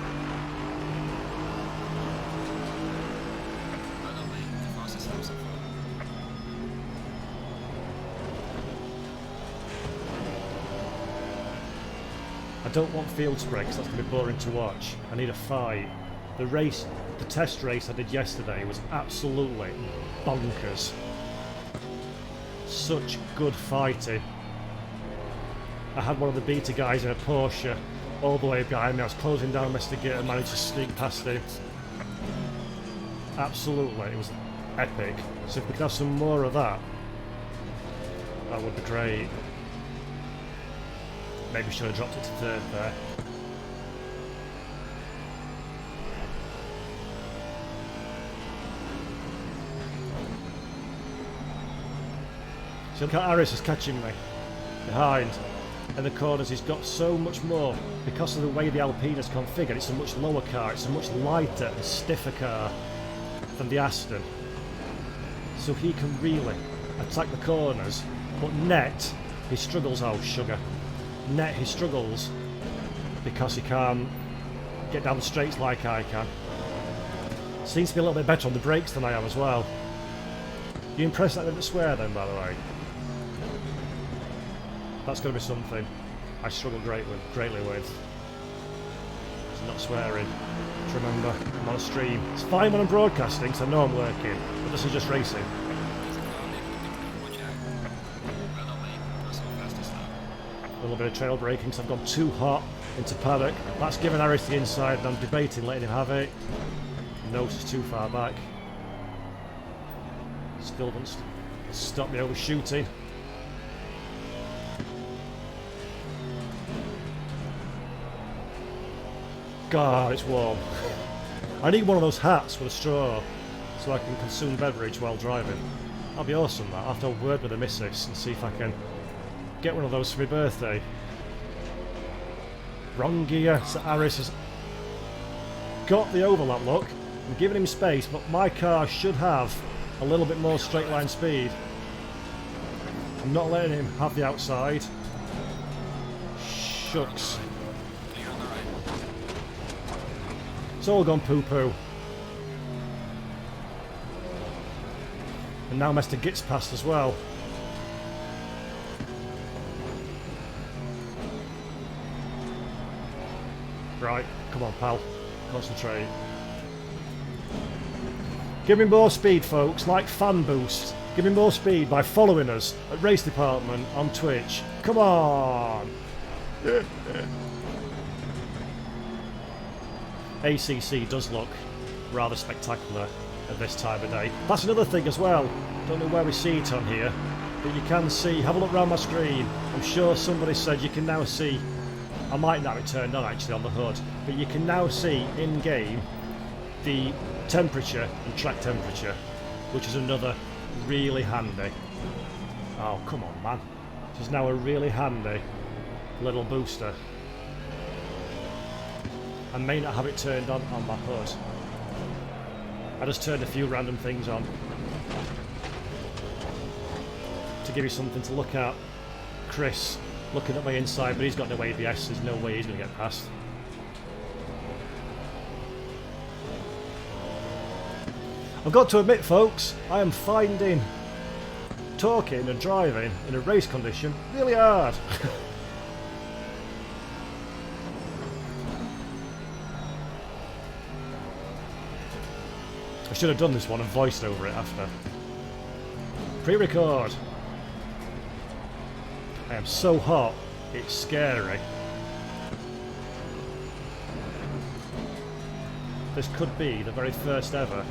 I don't want field spread because that's going to be boring to watch. I need a fight. The test race I did yesterday was absolutely bonkers. Such good fighting. I had one of the beta guys in a Porsche all the way behind me. I was closing down Mr. Git and managed to sneak past him. Absolutely, it was epic. So if we could have some more of that, that would be great. Maybe should have dropped it to third there. So look how Harris is catching me behind. In the corners he's got so much more because of the way the Alpine is configured. It's a much lower car, it's a much lighter and stiffer car than the Aston. So he can really attack the corners, but net he struggles. Oh sugar. Net he struggles because he can't get down the straights like I can. Seems to be a little bit better on the brakes than I am as well. You impressed that I didn't swear then, by the way? That's going to be something I struggle greatly with. It's not swearing. To remember, I'm on a stream. It's fine when I'm broadcasting, because I know I'm working, but this is just racing. A little bit of trail braking, so I've gone too hot into paddock. That's given Harris the inside, and I'm debating letting him have it. Nose is too far back. Still doesn't stop me overshooting. God, it's warm. I need one of those hats with a straw so I can consume beverage while driving. That'll be awesome, that. I'll have to have a word with the missus and see if I can get one of those for my birthday. Wrong gear. So Harris has got the overlap look. I'm giving him space, but my car should have a little bit more straight line speed. I'm not letting him have the outside. Shucks. It's all gone poo-poo. And now Mr. Git's passed as well. Right, come on pal, concentrate. Give me more speed folks, like fan boost. Give me more speed by following us at Race Department on Twitch. Come on! ACC does look rather spectacular at this time of day. That's another thing as well. Don't know where we see it on here, but you can see, have a look around my screen. I'm sure somebody said you can now see, I might not have it turned on actually on the hood, but you can now see in game the temperature and track temperature, which is another really handy. Oh come on man, this is now a really handy little booster. I may not have it turned on my hood. I just turned a few random things on to give you something to look at. Chris looking at my inside, but he's got no ABS, there's no way he's going to get past. I've got to admit folks, I am finding talking and driving in a race condition really hard. I should have done this one and voiced over it after. Pre-record. I am so hot, it's scary. This could be the very first ever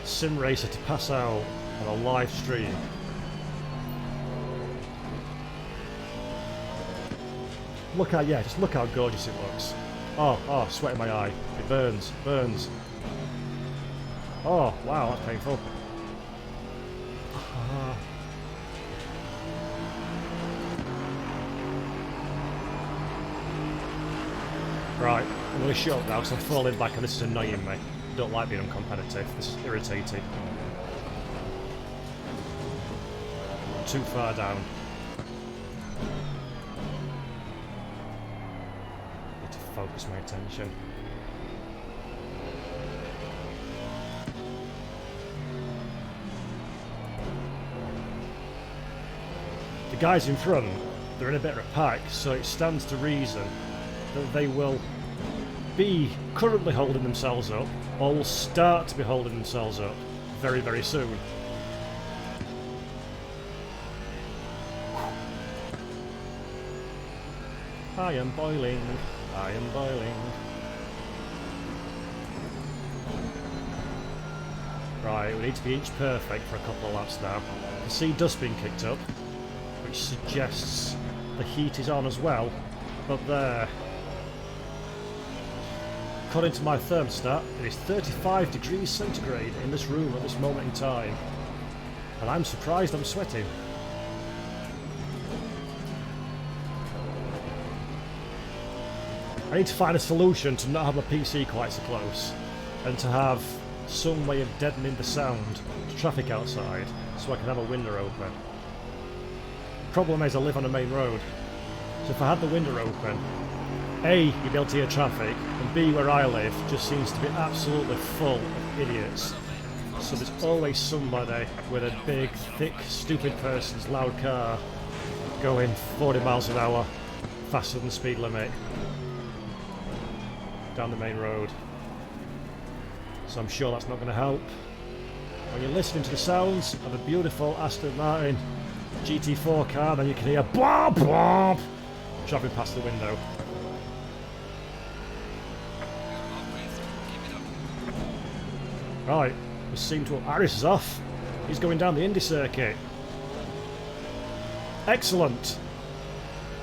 sim racer to pass out on a live stream. Look how, yeah, just look how gorgeous it looks. Oh, sweat in my eye. It burns, burns. Oh, wow, that's painful. Right, I'm going to shut up now because I'm falling back and this is annoying me. I don't like being uncompetitive, this is irritating. I'm too far down. Need to focus my attention. The guys in front, they're in a bit of a pack, so it stands to reason that they will be currently holding themselves up, or will start to be holding themselves up very, very soon. I am boiling, I am boiling. Right, we need to be inch perfect for a couple of laps now. I can see dust being kicked up, which suggests the heat is on as well. But there. According to my thermostat, it is 35 degrees centigrade in this room at this moment in time. And I'm surprised I'm sweating. I need to find a solution to not have my PC quite so close, and to have some way of deadening the sound to traffic outside, so I can have a window open. Problem is I live on a main road, so if I had the window open, A, you'd be able to hear traffic, and B, where I live just seems to be absolutely full of idiots. So there's always somebody with a big, thick, stupid person's loud car going 40 miles an hour faster than the speed limit down the main road. So I'm sure that's not going to help. When you're listening to the sounds of a beautiful Aston Martin GT4 car, then you can hear blah blah driving past the window. Right, we seem to... Aris is off. He's going down the Indy circuit. Excellent.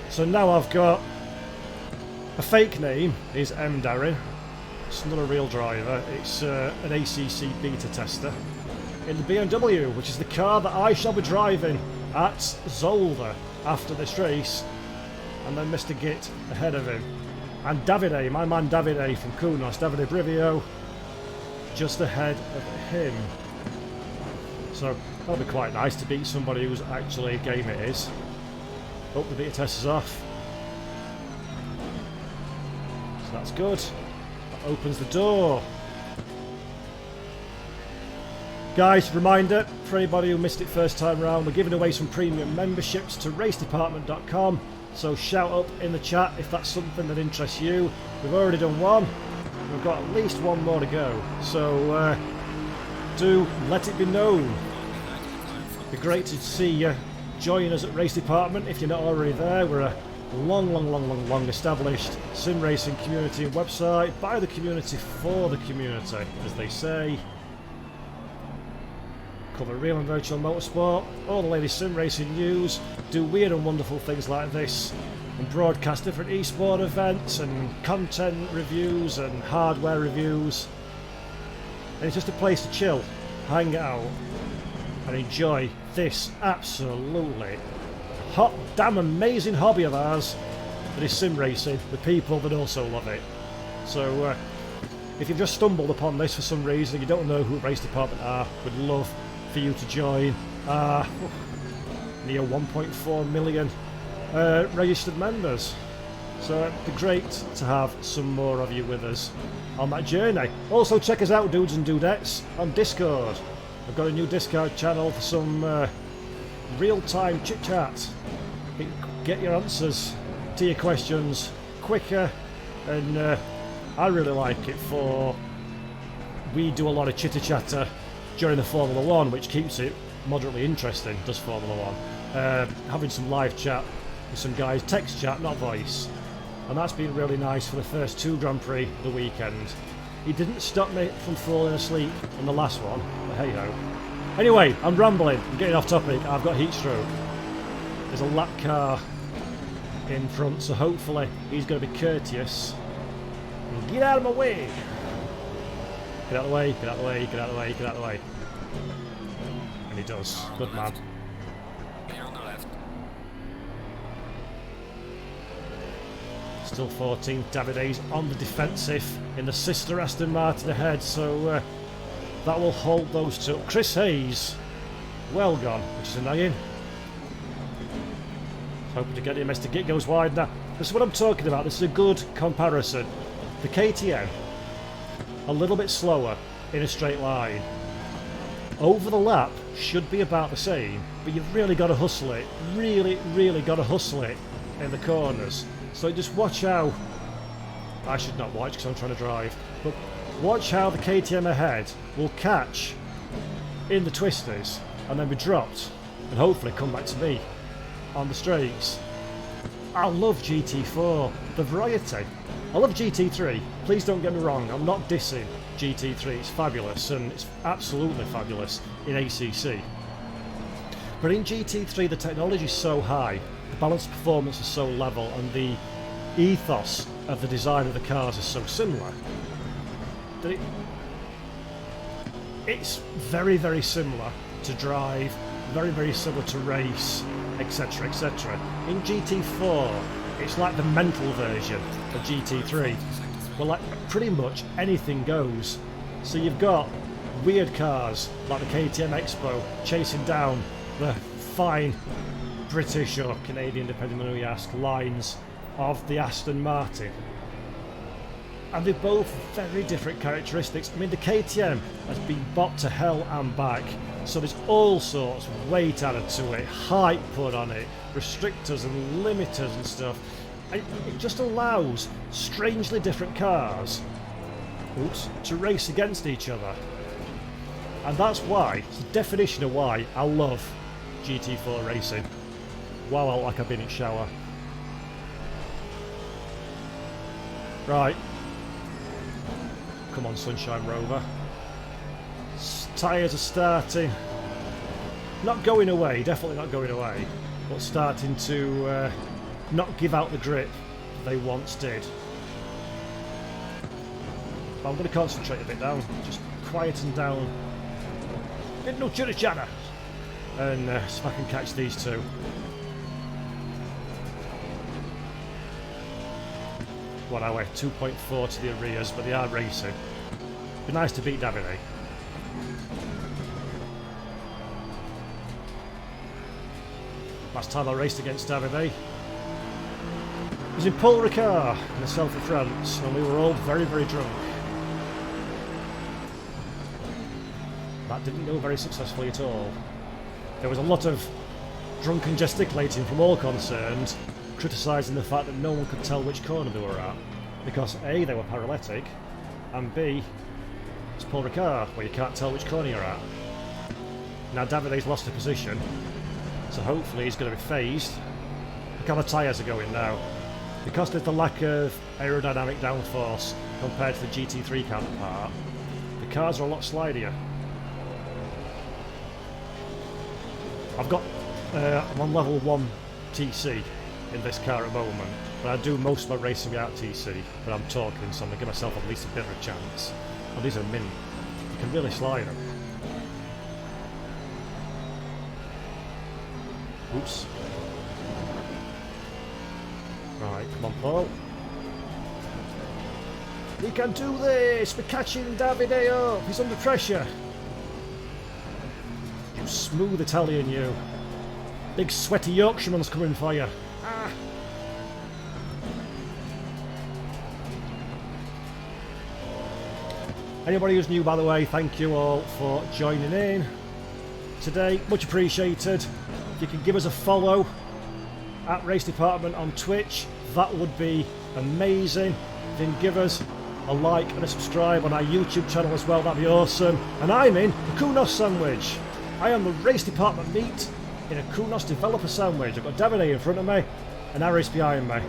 So now I've got a fake name is M. Darren. It's not a real driver. It's an ACC beta tester in the BMW, which is the car that I shall be driving at Zolder after this race, and then Mr. Git ahead of him. And Davide, my man Davide from Kunos, Davide Brivio, just ahead of him. So that'll be quite nice to beat somebody who's actually a game it is. Oh, the beta test is off. So that's good. That opens the door. Guys, reminder for anybody who missed it first time round, we're giving away some premium memberships to RaceDepartment.com. So shout up in the chat if that's something that interests you. We've already done one. We've got at least one more to go. So do let it be known. It'd be great to see you join us at Race Department if you're not already there. We're a long established sim racing community and website by the community for the community, as they say. Cover real and virtual motorsport, all the latest sim racing news, do weird and wonderful things like this, and broadcast different esport events and content reviews and hardware reviews. And it's just a place to chill, hang out, and enjoy this absolutely hot damn amazing hobby of ours that is sim racing with people that also love it. So if you've just stumbled upon this for some reason, you don't know who Race Department are, we'd love for you to join. Near 1.4 million registered members. So it'd be great to have some more of you with us on that journey. Also check us out, dudes and dudettes, on Discord. I've got a new Discord channel for some real-time chit-chat. Get your answers to your questions quicker, and I really like it for... We do a lot of chitter-chatter during the Formula 1, which keeps it moderately interesting, does Formula 1. Having some live chat with some guys, text chat, not voice. And that's been really nice for the first 2 Grand Prix of the weekend. It didn't stop me from falling asleep in the last one, but hey ho. Anyway, I'm rambling, I'm getting off topic, I've got heat stroke. There's a lap car in front, so hopefully he's going to be courteous and get out of my way. Get out of the way, get out of the way, get out of the way, get out of the way. And he does. Good man. Still 14th. Davide's on the defensive in the sister Aston Martin ahead, so that will hold those two. Chris Hayes, well gone, which is annoying. Hoping to get him. Mr. Git goes wide now. This is what I'm talking about. This is a good comparison. The KTM, a little bit slower in a straight line. Over the lap should be about the same, but you've really got to hustle it. Really got to hustle it in the corners. So just watch how... I should not watch because I'm trying to drive. But watch how the KTM ahead will catch in the twisters and then be dropped and hopefully come back to me on the straights. I love GT4, the variety. I love GT3, please don't get me wrong, I'm not dissing GT3, it's fabulous and it's absolutely fabulous in ACC. But in GT3 the technology is so high the balance of performance is so level and the ethos of the design of the cars is so similar that it's very, very similar to drive, very, very similar to race, etc, etc. In GT4 it's like the mental version of GT3, where like pretty much anything goes. So you've got weird cars like the KTM Expo chasing down the fine British or Canadian, depending on who you ask, lines of the Aston Martin. And they're both very different characteristics. I mean, the KTM has been bought to hell and back, so there's all sorts of weight added to it, height put on it, restrictors and limiters and stuff. It just allows strangely different cars to race against each other. And that's why, it's the definition of why I love GT4 racing. Wow, I look like I've been in shower. Right. Come on, Sunshine Rover. Tyres are starting. Not going away, definitely not going away. But starting to not give out the grip they once did. But I'm going to concentrate a bit now. Just quieten down. Get no chitter chatter. And see if I can catch these two. What are we? 2.4 to the arrears, but they are racing. Be nice to beat Davide. Last time I raced against Davide, it was in Paul Ricard in the south of France, and we were all very, very drunk. That didn't go very successfully at all. There was a lot of drunken gesticulating from all concerned, criticising the fact that no one could tell which corner they were at, because A, they were paralytic, and B, it's Paul Ricard, where you can't tell which corner you're at. Now Davide's lost a position, so hopefully he's going to be phased. Look how the tyres are going now. Because there's the lack of aerodynamic downforce compared to the GT3 counterpart, the cars are a lot slidier. I'm on level 1 TC in this car at the moment, but I do most of my racing without TC, but I'm talking, so I'm going to give myself at least a bit of a chance. Oh, these are mint. You can really slide them. Oops. Right, come on, Paul. We can do this! We're catching Davide up! He's under pressure! You smooth Italian, you. Big sweaty Yorkshireman's coming for you. Ah. Anybody who's new, by the way, thank you all for joining in today. Much appreciated. If you can give us a follow at Race Department on Twitch, that would be amazing. If you can give us a like and a subscribe on our YouTube channel as well, that'd be awesome. And I'm in the Kunos sandwich. I am the Race Department meat in a Kunos developer sandwich. I've got Davide in front of me and Aris behind me.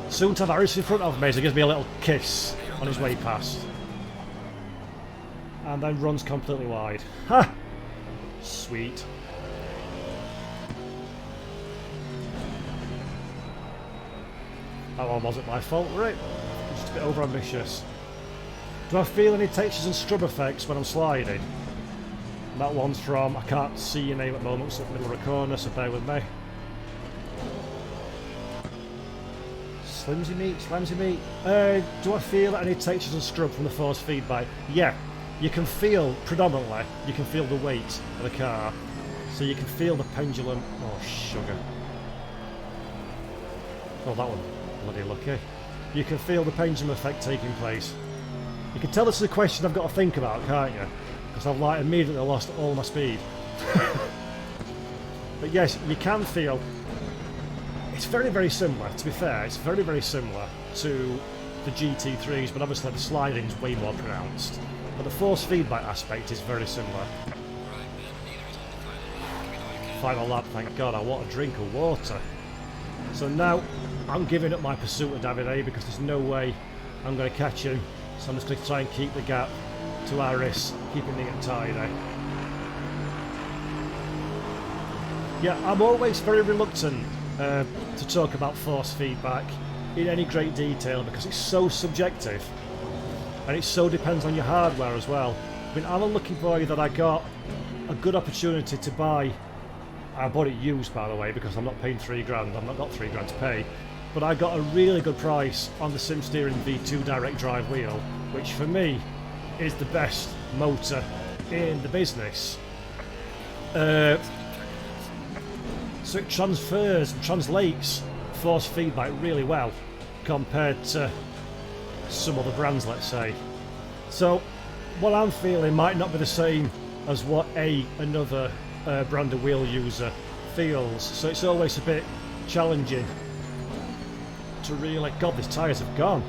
Soon to have Aris in front of me, so he gives me a little kiss on his way past. And then runs completely wide. Ha! Sweet. That one wasn't my fault, right? Just a bit over ambitious. Do I feel any textures and scrub effects when I'm sliding? That one's from, I can't see your name at the moment, it's in the middle of a corner, so bear with me. Slimsy meat. Do I feel any textures and scrub from the force feedback? Yeah, you can feel, predominantly, you can feel the weight of the car. So you can feel the pendulum. Oh, sugar. Oh, that one. Bloody lucky. You can feel the pendulum effect taking place. You can tell this is a question I've got to think about, can't you? Because I've like immediately lost all my speed. But yes, you can feel. It's very, very similar, to be fair. It's very, very similar to the GT3s, but obviously the sliding is way more pronounced. But the force feedback aspect is very similar. Final lap, thank God. I want a drink of water. So now I'm giving up my pursuit of Davide because there's no way I'm going to catch him. So I'm just going to try and keep the gap to Aris, keeping it tidy. Yeah, I'm always very reluctant to talk about force feedback in any great detail because it's so subjective and it so depends on your hardware as well. I mean, I'm a lucky boy that I got a good opportunity to buy. I bought it used, by the way, because I'm not paying £3 grand. I've not got £3 to pay, but I got a really good price on the SimSteering V2 direct drive wheel, which for me is the best motor in the business. So it transfers and translates force feedback really well compared to some other brands, let's say. So what I'm feeling might not be the same as what another brand of wheel user feels, so it's always a bit challenging to really... God, these tyres have gone.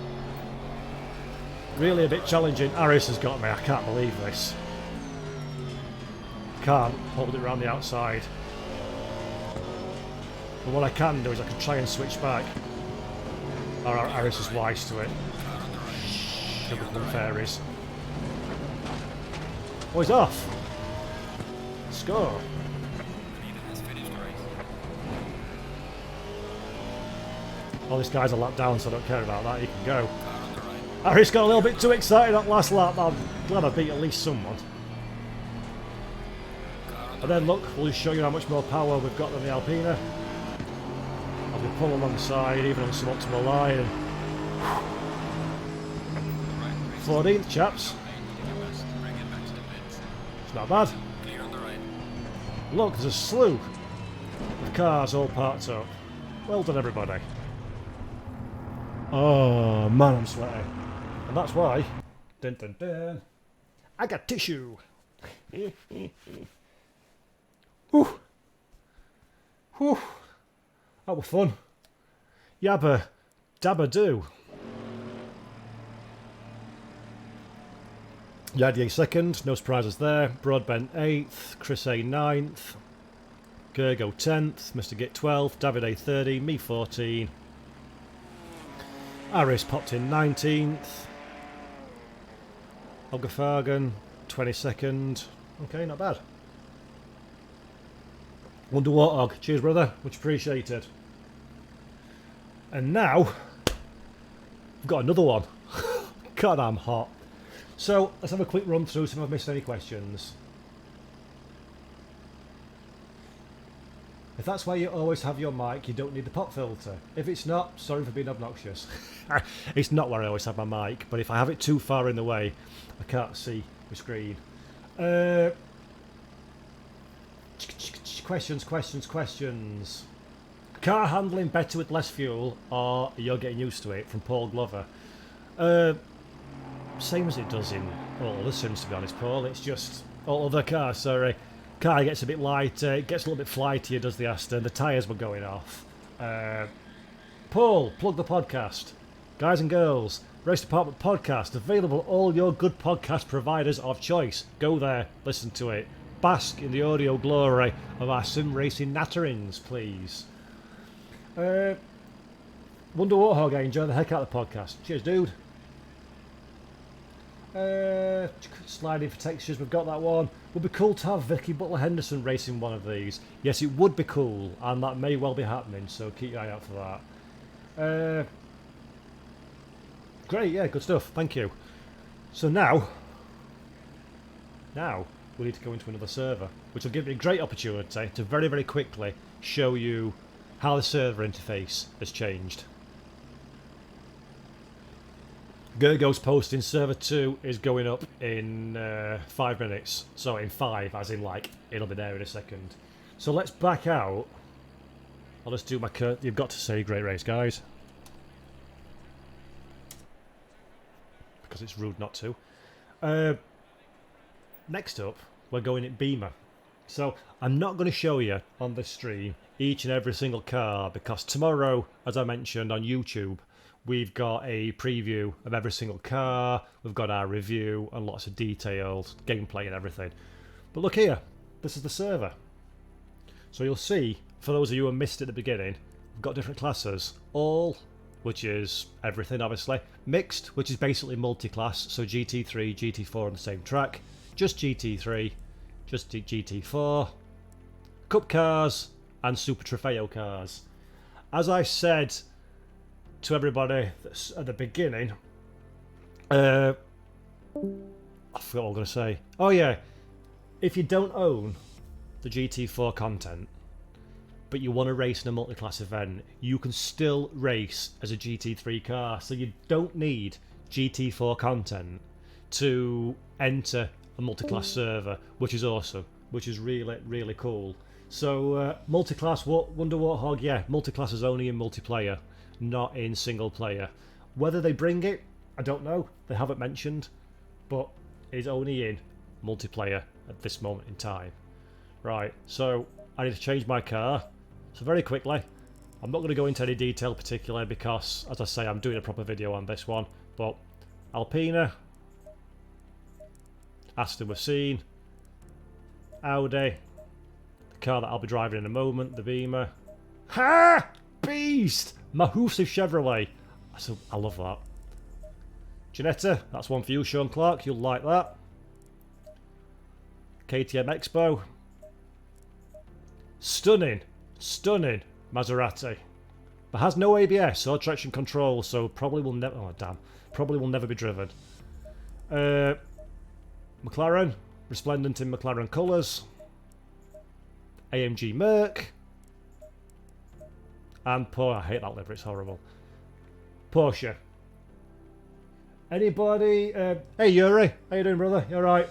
Really a bit challenging. Aris has got me, I can't believe this. Can't hold it around the outside. But what I can do is I can try and switch back. Or Aris is wise to it. Sugar plum fairies. Oh, he's off! Score! Well, this guy's a lap down, so I don't care about that. He can go. Aris got a little bit too excited that last lap. I'm glad I beat at least someone. And then look, we'll just show you how much more power we've got than the Alpina. As we pull alongside, even on some optimal line. 14th, chaps. It's not bad. Look, there's a slew of cars all parked up. Well done, everybody. Oh man, I'm sweating. And that's why... Dun, dun, dun, I got tissue. Whew. Whew. That was fun. Yabba dabba do. Jardier 2nd, no surprises there. Broadbent 8th, Chris A 9th, Gergo 10th, Mr. Git 12th, David A 30, me 14. Aris popped in 19th. Olga Fargan 22nd. Okay, not bad. Wonder Warthog, cheers brother, much appreciated. And now, I've got another one. God, I'm hot. So, let's have a quick run through, see if I've missed any questions. If that's why you always have your mic, you don't need the pop filter. If it's not, sorry for being obnoxious. It's not where I always have my mic, but if I have it too far in the way, I can't see the screen. Questions. Car handling better with less fuel, or you're getting used to it, from Paul Glover. Same as it does in all other sims, to be honest, Paul. It's just all other cars, sorry. Car gets a bit lighter, it gets a little bit flightier, does the Aston. The tyres were going off. Paul, plug the podcast. Guys and girls, Race Department podcast, available all your good podcast providers of choice. Go there, listen to it. Bask in the audio glory of our sim racing natterings, please. Wonder Warthog, I enjoy the heck out of the podcast. Cheers, dude. Sliding for textures, we've got that one. Would be cool to have Vicky Butler Henderson racing one of these. Yes, it would be cool, and that may well be happening, so keep your eye out for that. Great, yeah, good stuff, thank you. So now we need to go into another server, which will give me a great opportunity to very, very quickly show you how the server interface has changed. Gergo's post in server 2 is going up in 5 minutes. So in 5, as in like, it'll be there in a second. So let's back out. I'll just do my you've got to say great race, guys. Because it's rude not to. Next up, we're going at Beamer. So I'm not going to show you on this stream each and every single car, because tomorrow, as I mentioned on YouTube, we've got a preview of every single car, we've got our review and lots of details, gameplay and everything. But look here, this is the server. So you'll see, for those of you who missed it at the beginning, we've got different classes. All, which is everything obviously. Mixed, which is basically multi-class, so GT3, GT4 on the same track. Just GT3, just GT4. Cup cars, and Super Trofeo cars. As I said to everybody at the beginning, I forgot what I was going to say. Oh yeah, if you don't own the GT4 content, but you want to race in a multi-class event, you can still race as a GT3 car. So you don't need GT4 content to enter a multi-class server, which is awesome, which is really, really cool. So multi-class, Wonder Warthog, yeah, multi-class is only in multiplayer, not in single player. Whether they bring it, I don't know. They haven't mentioned, but it's only in multiplayer at this moment in time. Right, so I need to change my car. So very quickly, I'm not going to go into any detail particularly because, as I say, I'm doing a proper video on this one. But Alpina, Aston we've seen, Audi, the car that I'll be driving in a moment, the Beamer. Ha! Beast! Mahoosive Chevrolet. I love that. Ginetta, that's one for you, Sean Clark. You'll like that. KTM Expo. Stunning Maserati, but has no ABS or traction control, so probably will never. Oh damn! Probably will never be driven. McLaren, resplendent in McLaren colours. AMG Merc, and I hate that livery. It's horrible. Porsche. Anybody? Hey Yuri, how you doing, brother? You all right?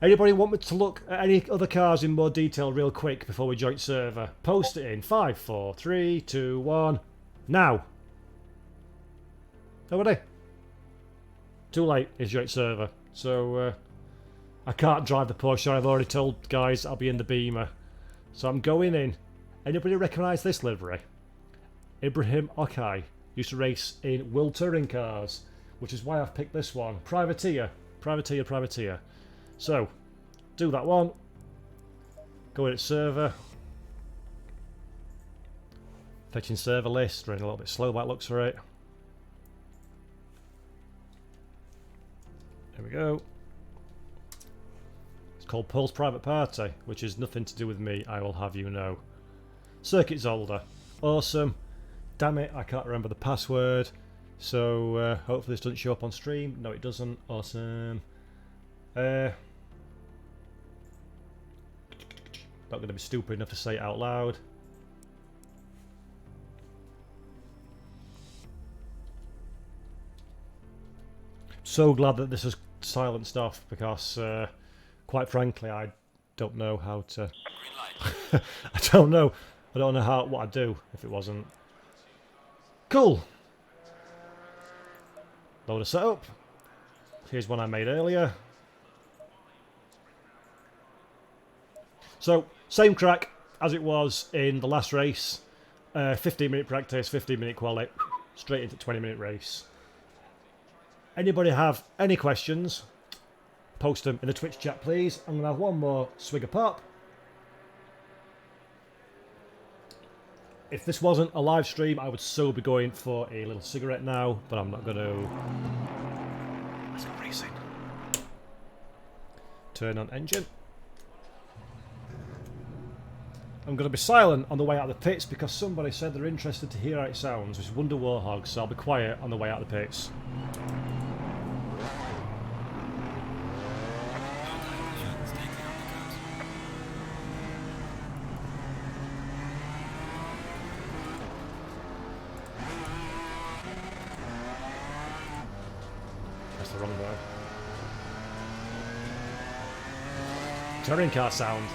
Anybody want me to look at any other cars in more detail real quick before we join server? Post it in 5, 4, 3, 2, 1. Now. Nobody? Too late, it's joint server. So, I can't drive the Porsche. I've already told guys I'll be in the Beamer. So I'm going in. Anybody recognise this livery? Ibrahim Okay used to race in World Touring cars, which is why I've picked this one. Privateer. So, do that one. Go in at server. Fetching server list. Running a little bit slow by looks for it. There we go. It's called Paul's Private Party, which is nothing to do with me, I will have you know. Circuit Zolder. Awesome. Damn it, I can't remember the password. So, hopefully this doesn't show up on stream. No, it doesn't. Awesome. Not going to be stupid enough to say it out loud. So glad that this is silenced off because, quite frankly, I don't know how to. I don't know what I'd do if it wasn't. Cool. Load of setup. Here's one I made earlier. So, same crack as it was in the last race. 15-minute practice, 15-minute quali, straight into 20-minute race. Anybody have any questions? Post them in the Twitch chat, please. I'm going to have one more swig of pop. If this wasn't a live stream, I would so be going for a little cigarette now, but I'm not going to. Let's go racing. Turn on engine. I'm going to be silent on the way out of the pits because somebody said they're interested to hear how it sounds, which is Wonder Warthog, so I'll be quiet on the way out of the pits. That's the wrong way. Touring car sound.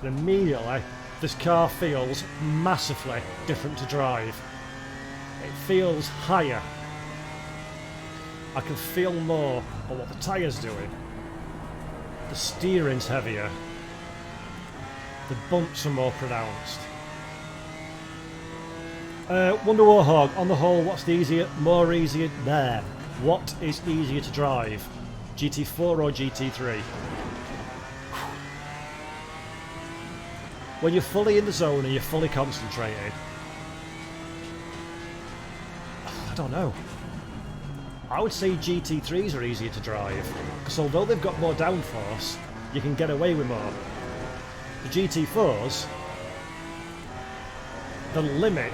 And immediately, this car feels massively different to drive. It feels higher. I can feel more of what the tyre's doing. The steering's heavier. The bumps are more pronounced. Wonder Warthog, on the whole, what's the easier there? What is easier to drive? GT4 or GT3? When you're fully in the zone and you're fully concentrated. I don't know. I would say GT3s are easier to drive, because although they've got more downforce, you can get away with more. The GT4's, the limit,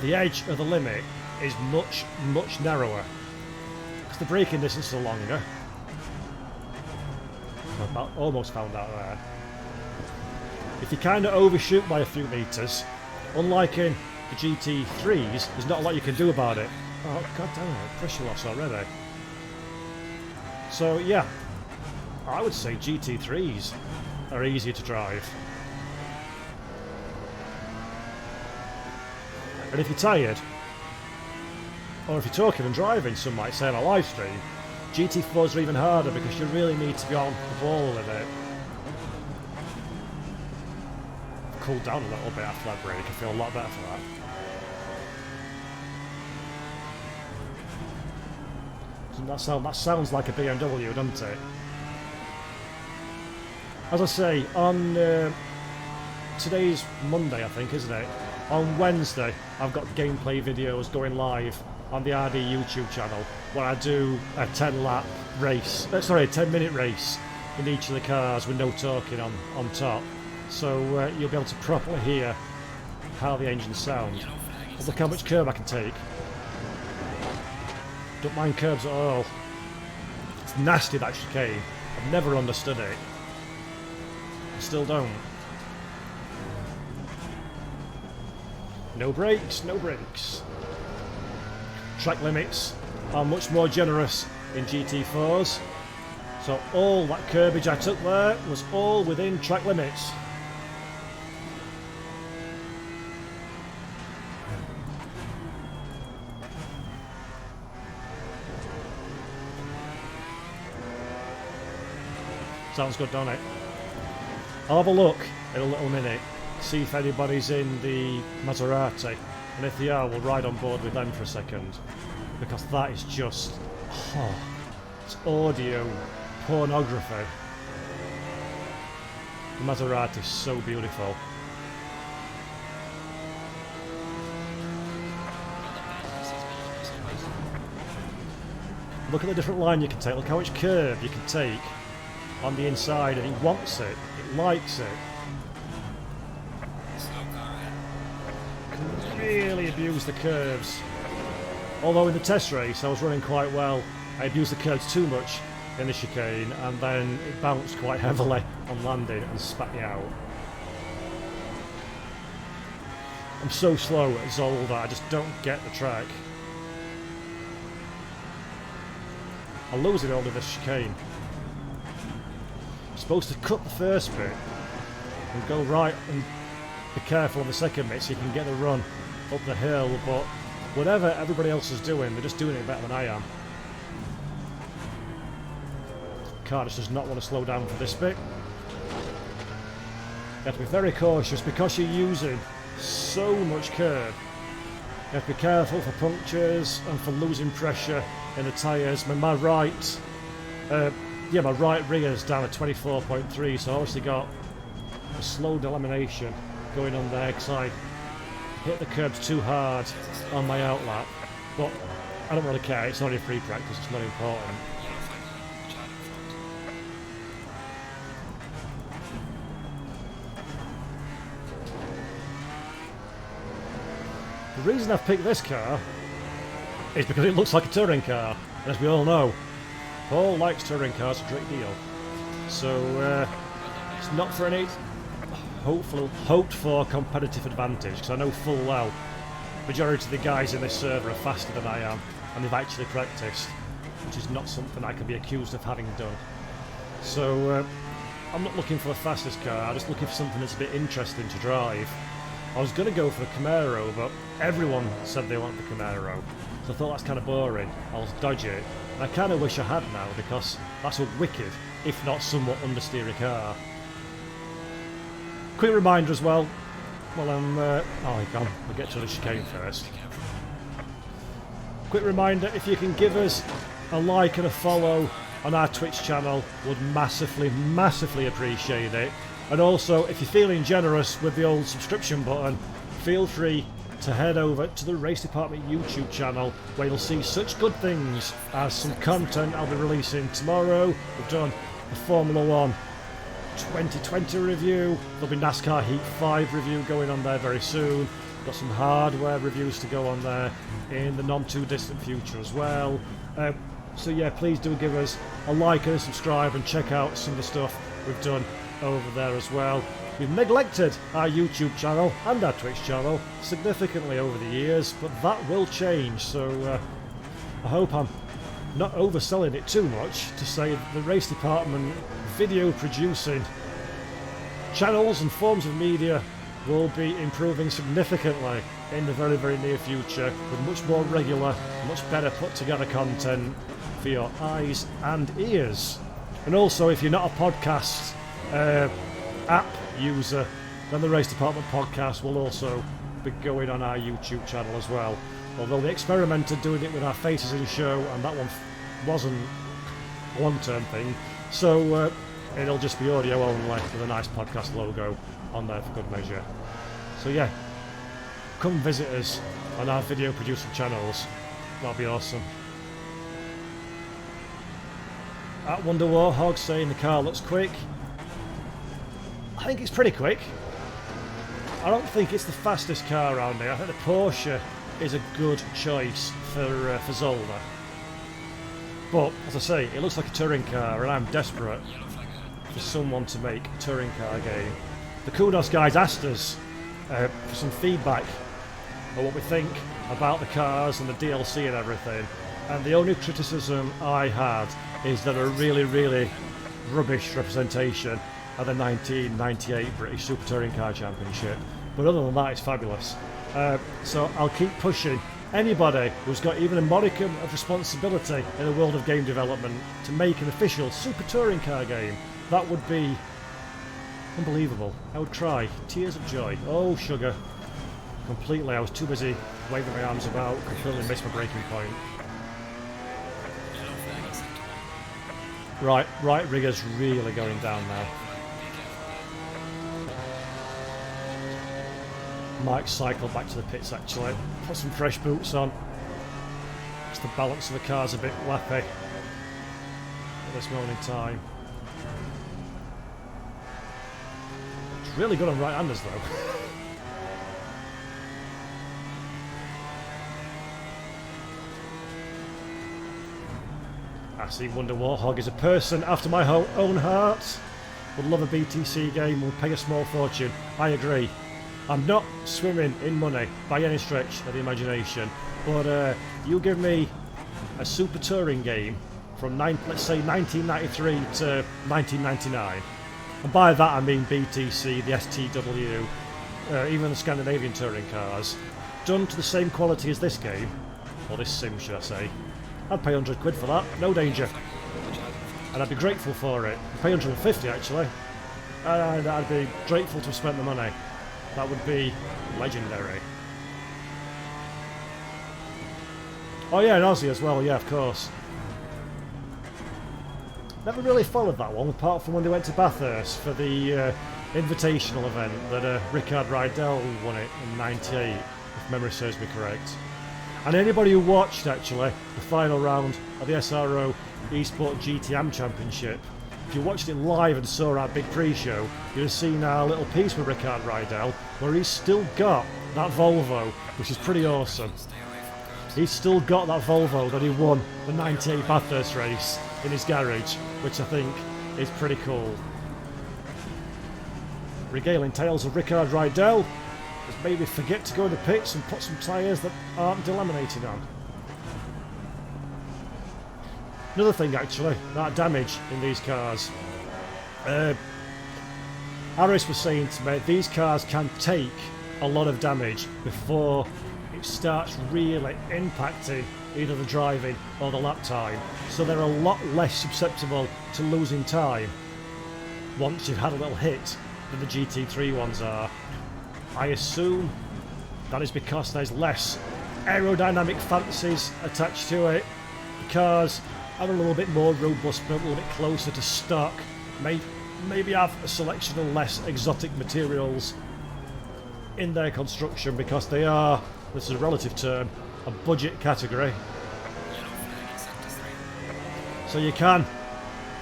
the edge of the limit is much, much narrower, because the braking distance is longer. I almost found out there. If you kind of overshoot by a few metres, unlike in the GT3s, there's not a lot you can do about it. Oh, god damn it, pressure loss already. So yeah, I would say GT3s are easier to drive. And if you're tired, or if you're talking and driving, some might say on a live stream, GT4s are even harder because you really need to be on the ball with it. Cooled down a little bit after that break, I feel a lot better for that. That sounds like a BMW, doesn't it? As I say, on today's Monday, I think, isn't it? On Wednesday, I've got gameplay videos going live on the RD YouTube channel where I do a 10-lap race, sorry, a 10-minute race in each of the cars with no talking on top. So you'll be able to properly hear how the engines sound. But look how much curb I can take. Don't mind curbs at all. It's nasty, that chicane. I've never understood it. I still don't. No brakes, no brakes. Track limits are much more generous in GT4s. So all that curbage I took there was all within track limits. Sounds good, don't it? I'll have a look in a little minute, see if anybody's in the Maserati, and if they are, we'll ride on board with them for a second, because that is just, it's audio pornography. The Maserati is so beautiful. Look at the different line you can take, look how much curve you can take on the inside, and he wants it, it likes it. Can really abuse the curves. Although in the test race I was running quite well, I abused the curves too much in the chicane, and then it bounced quite heavily on landing and spat me out. I'm so slow at Zolder, I just don't get the track. I lose it all in this chicane. Supposed to cut the first bit and go right and be careful on the second bit so you can get the run up the hill, but whatever everybody else is doing, they're just doing it better than I am. Car just does not want to slow down for this bit. You have to be very cautious because you're using so much curb. You have to be careful for punctures and for losing pressure in the tyres. My right rear's down at 24.3, so I obviously got a slow delamination going on there because I hit the curbs too hard on my outlap. But I don't really care, it's only free practice, it's not important. The reason I've picked this car is because it looks like a touring car, and as we all know, Paul likes touring cars a great deal. So it's not for any hoped for competitive advantage, because I know full well the majority of the guys in this server are faster than I am, and they've actually practiced, which is not something I can be accused of having done. So I'm not looking for the fastest car, I'm just looking for something that's a bit interesting to drive. I was going to go for the Camaro, but everyone said they want the Camaro, so I thought that's kind of boring, I'll dodge it. And I kind of wish I had now, because that's a wicked, if not somewhat understeery car. Quick reminder as well, we'll get to the chicane first. Quick reminder, if you can give us a like and a follow on our Twitch channel, would massively appreciate it. And also, if you're feeling generous with the old subscription button, feel free to head over to the Race Department YouTube channel, where you'll see such good things as some content I'll be releasing tomorrow. We've done the Formula 1 2020 review, there'll be NASCAR Heat 5 review going on there very soon. Got some hardware reviews to go on there in the non too distant future as well. So yeah, please do give us a like and a subscribe and check out some of the stuff we've done over there as well. We've neglected our YouTube channel and our Twitch channel significantly over the years, but that will change, so I hope I'm not overselling it too much to say the Race Department video producing channels and forms of media will be improving significantly in the very, very near future, with much more regular, much better put together content for your eyes and ears. And also, if you're not a podcast app user, then the Race Department podcast will also be going on our YouTube channel as well. Although we experimented doing it with our faces in show, and that one wasn't a long-term thing, so it'll just be audio only with a nice podcast logo on there for good measure. So yeah, come visit us on our video producing channels, that'll be awesome. At Wonder Warhog saying the car looks quick. I think it's pretty quick. I don't think it's the fastest car around here. I think the Porsche is a good choice for Zolder. But, as I say, it looks like a touring car, and I'm desperate for someone to make a touring car game. The Kunos guys asked us for some feedback on what we think about the cars and the DLC and everything, and the only criticism I had is that a really, really rubbish representation of the 1998 British Super Touring Car Championship. But other than that, it's fabulous. So I'll keep pushing anybody who's got even a modicum of responsibility in the world of game development to make an official Super Touring Car game. That would be unbelievable. I would cry tears of joy. Oh, sugar. Completely. I was too busy waving my arms about, completely missed my breaking point. Right rigger's really going down now. Might cycle back to the pits actually. Put some fresh boots on. Just the balance of the car's a bit lappy at this moment in time. It's really good on right-handers though. I see Wonder Warhog is a person after my own heart. Would love a BTC game, would pay a small fortune. I agree. I'm not swimming in money by any stretch of the imagination, but you give me a Super Touring game from let's say 1993 to 1999, and by that I mean BTC, the STW, even the Scandinavian touring cars, done to the same quality as this game, or this sim should I say. I'd pay 100 quid for that, no danger. And I'd be grateful for it. I'd pay 150 actually. And I'd be grateful to have spent the money. That would be legendary. Oh yeah, and Aussie as well, yeah, of course. Never really followed that one, apart from when they went to Bathurst for the invitational event that Rickard Rydell won it in '98, if memory serves me correct. And anybody who watched, actually, the final round of the SRO eSport GTM Championship, if you watched it live and saw our big pre-show, you'd have seen our little piece with Rickard Rydell, where he's still got that Volvo, which is pretty awesome. He's still got that Volvo that he won the '98 Bathurst race in his garage, which I think is pretty cool. Regaling tales of Rickard Rydell is maybe forget to go in the pits and put some tyres that aren't delaminated on. Another thing actually, that damage in these cars. Aris was saying to me, these cars can take a lot of damage before it starts really impacting either the driving or the lap time. So they're a lot less susceptible to losing time once you've had a little hit than the GT3 ones are. I assume that is because there's less aerodynamic fantasies attached to it. The cars are a little bit more robust, but a little bit closer to stock. Maybe have a selection of less exotic materials in their construction because they are, this is a relative term, a budget category. So you can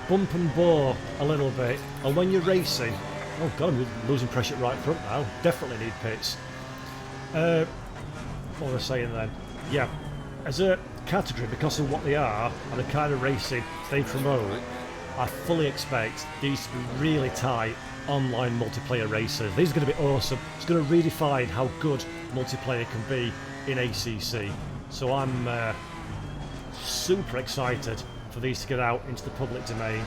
bump and bore a little bit, and when you're racing, oh god, I'm losing pressure right front now, definitely need pits. What was I saying then? Yeah, as a category, because of what they are and the kind of racing they promote, I fully expect these to be really tight online multiplayer races. These are going to be awesome. It's going to redefine how good multiplayer can be in ACC. So I'm super excited for these to get out into the public domain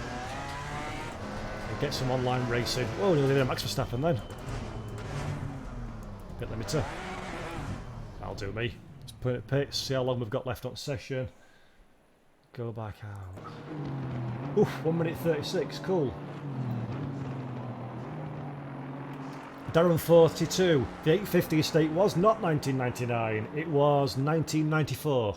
and get some online racing. Oh, nearly there, Max Verstappen then. Bit limiter. That'll do me. Let's put it at pits, see how long we've got left on session. Go back out. Oof, 1 minute 36, cool. Darren 42. The 850 estate was not 1999, it was 1994.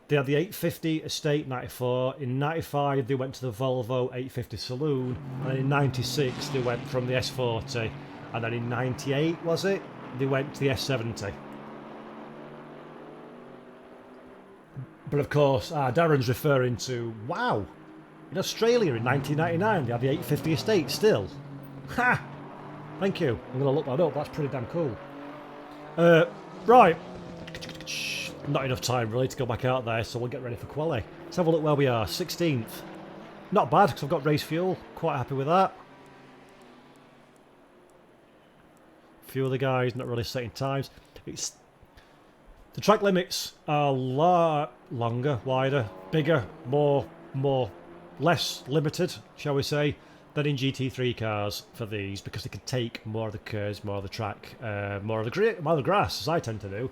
They had the 850 estate 94, in 95 they went to the Volvo 850 Saloon, and in 96 they went from the S40, and then in 98 was it? They went to the S70. But of course, Darren's referring to, wow, in Australia in 1999 they had the 850 estate still. Ha! Thank you, I'm going to look that up, that's pretty damn cool. Right. Not enough time really to go back out there, so we'll get ready for quali. Let's have a look where we are. 16th. Not bad because I've got race fuel. Quite happy with that. A few other guys not really setting times. It's the track limits are longer, wider, bigger, less limited, shall we say, than in GT3 cars for these, because they can take more of the curves, more of the track, more of the grass, as I tend to do.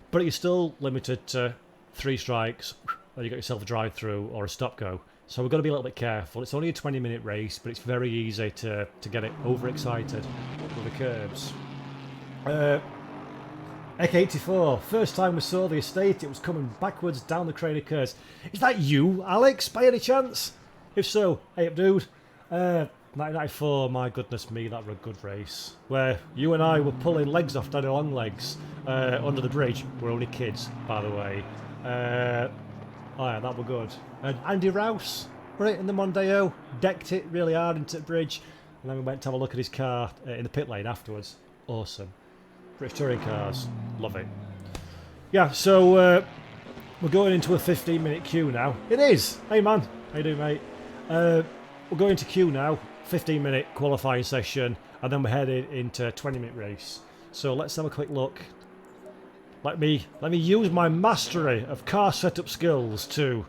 But you're still limited to 3 strikes, then you got yourself a drive-through or a stop-go. So we've got to be a little bit careful. It's only a 20-minute race, but it's very easy to get it overexcited with the curbs. Ek84, first time we saw the estate, it was coming backwards down the crane of curves. Is that you, Alex, by any chance? If so, hey up, dude. 1994, my goodness me, that was a good race. Where you and I were pulling legs off Daddy Longlegs under the bridge. We're only kids, by the way. Oh yeah, that were good. And Andy Rouse, right, in the Mondeo, decked it really hard into the bridge. And then we went to have a look at his car in the pit lane afterwards. Awesome. British Touring cars, love it. Yeah, so we're going into a 15-minute queue now. It is! Hey man, how you doing, mate? We're going to queue now. 15-minute qualifying session, and then we're headed into a 20-minute race. So let's have a quick look. Let me use my mastery of car setup skills to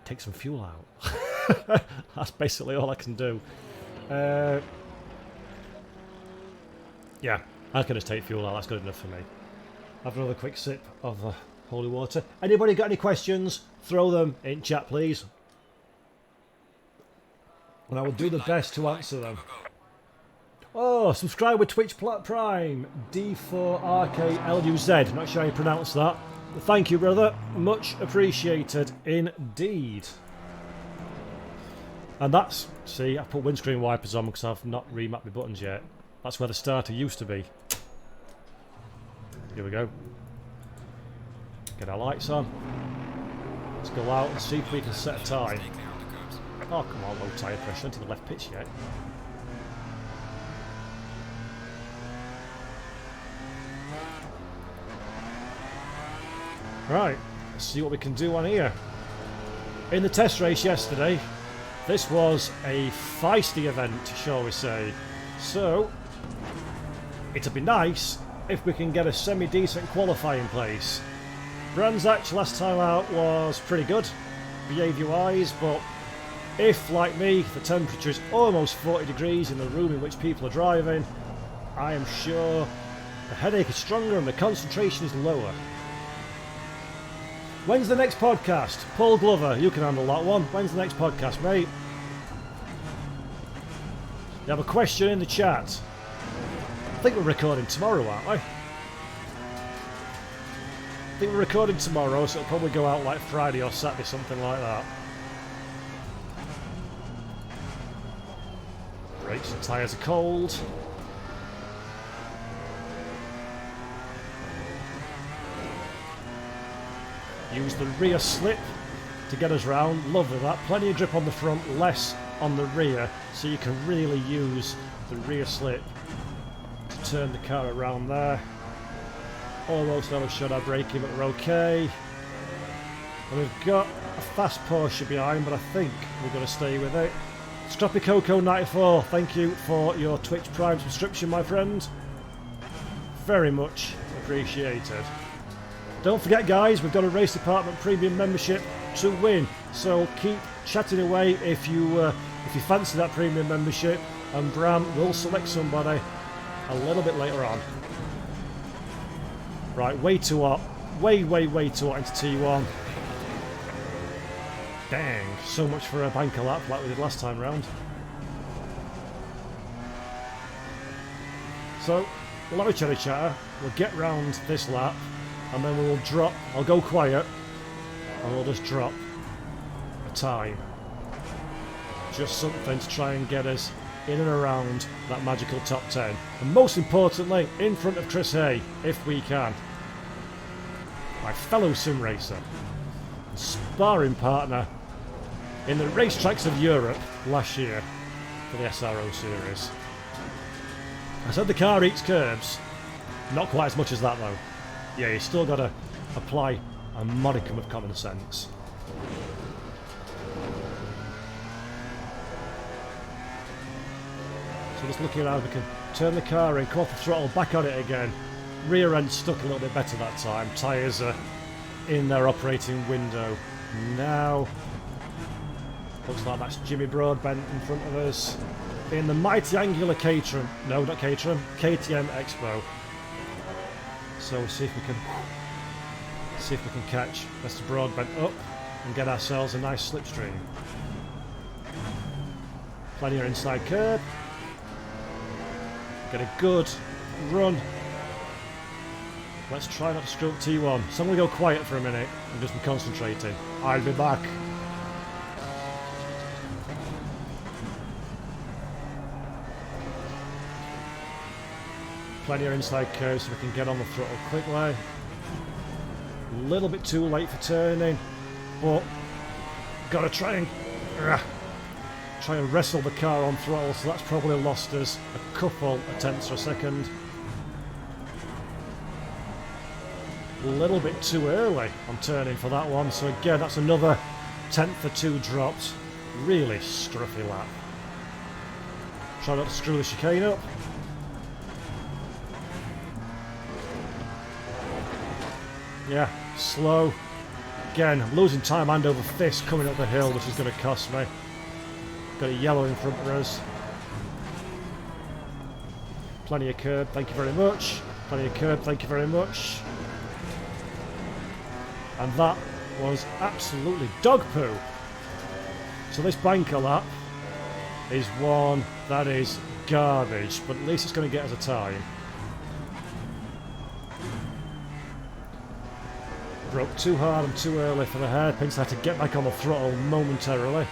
take some fuel out. That's basically all I can do. Yeah, I can just take fuel out. That's good enough for me. Have another quick sip of the holy water. Anybody got any questions? Throw them in chat, please. And I will do the best to answer them. Oh, subscribe with Twitch Prime. D4RKLUZ. Not sure how you pronounce that. Thank you, brother. Much appreciated indeed. And that's... See, I put windscreen wipers on because I've not remapped my buttons yet. That's where the starter used to be. Here we go. Get our lights on. Let's go out and see if we can set a time. Oh, come on, low tyre pressure into the left pitch yet. Right, let's see what we can do on here. In the test race yesterday, this was a feisty event, shall we say. So, it'd be nice if we can get a semi-decent qualifying place. Brands Hatch last time out was pretty good, behaviour-wise, but if, like me, the temperature is almost 40 degrees in the room in which people are driving, I am sure the headache is stronger and the concentration is lower. When's the next podcast? Paul Glover, you can handle that one. When's the next podcast, mate? You have a question in the chat. I think we're recording tomorrow, aren't we? I think we're recording tomorrow, so it'll probably go out like Friday or Saturday, something like that. Brakes and tyres are cold. use the rear slip to get us round. Lovely that. Plenty of grip on the front, less on the rear, so you can really use the rear slip to turn the car around there. Almost overshot our braking, but we're okay. And we've got a fast Porsche behind, but I think we're going to stay with it. Scrappy Coco 94, thank you for your Twitch Prime subscription, my friend. Very much appreciated. Don't forget, guys, we've got a Race Department Premium membership to win, so keep chatting away if you fancy that premium membership, and Bram will select somebody a little bit later on. Right, way too hot. Way too hot into T1. Dang, so much for a banker lap like we did last time round. So, a lot of chitter chatter. We'll get round this lap, and then we'll drop. I'll go quiet, and we'll just drop a time. Just something to try and get us in and around that magical top 10. And most importantly, in front of Chris Haye, if we can. My fellow sim racer, sparring partner in the racetracks of Europe last year for the SRO series. I said the car eats curbs. Not quite as much as that though. Yeah, you still got to apply a modicum of common sense. So just looking around, we can turn the car in, come off the throttle, back on it again. Rear end stuck a little bit better that time. Tyres are in their operating window now. Looks like that's Jimmy Broadbent in front of us. In the mighty angular Caterham. No, not Caterham. KTM Expo. So we'll see if we can catch Mr. Broadbent up and get ourselves a nice slipstream. Plenty of inside curb. Get a good run. Let's try not to screw up T1. So I'm going to go quiet for a minute and just be concentrating. I'll be back. Plenty of inside curves so we can get on the throttle quickly. A little bit too late for turning, but got to try and wrestle the car on throttle, so that's probably lost us a couple of tenths of a second. A little bit too early on turning for that one, so again that's another tenth or two dropped. Really scruffy lap. Try not to screw the chicane up. Yeah, slow. Again, losing time hand over fist coming up the hill, which is going to cost me. Got a yellow in front of us. Plenty of curb, thank you very much. Plenty of curb, thank you very much. And that was absolutely dog poo. So this banker lap is one that is garbage, but at least it's going to get us a time. Broke too hard and too early for the hairpins. I had to get back on the throttle momentarily.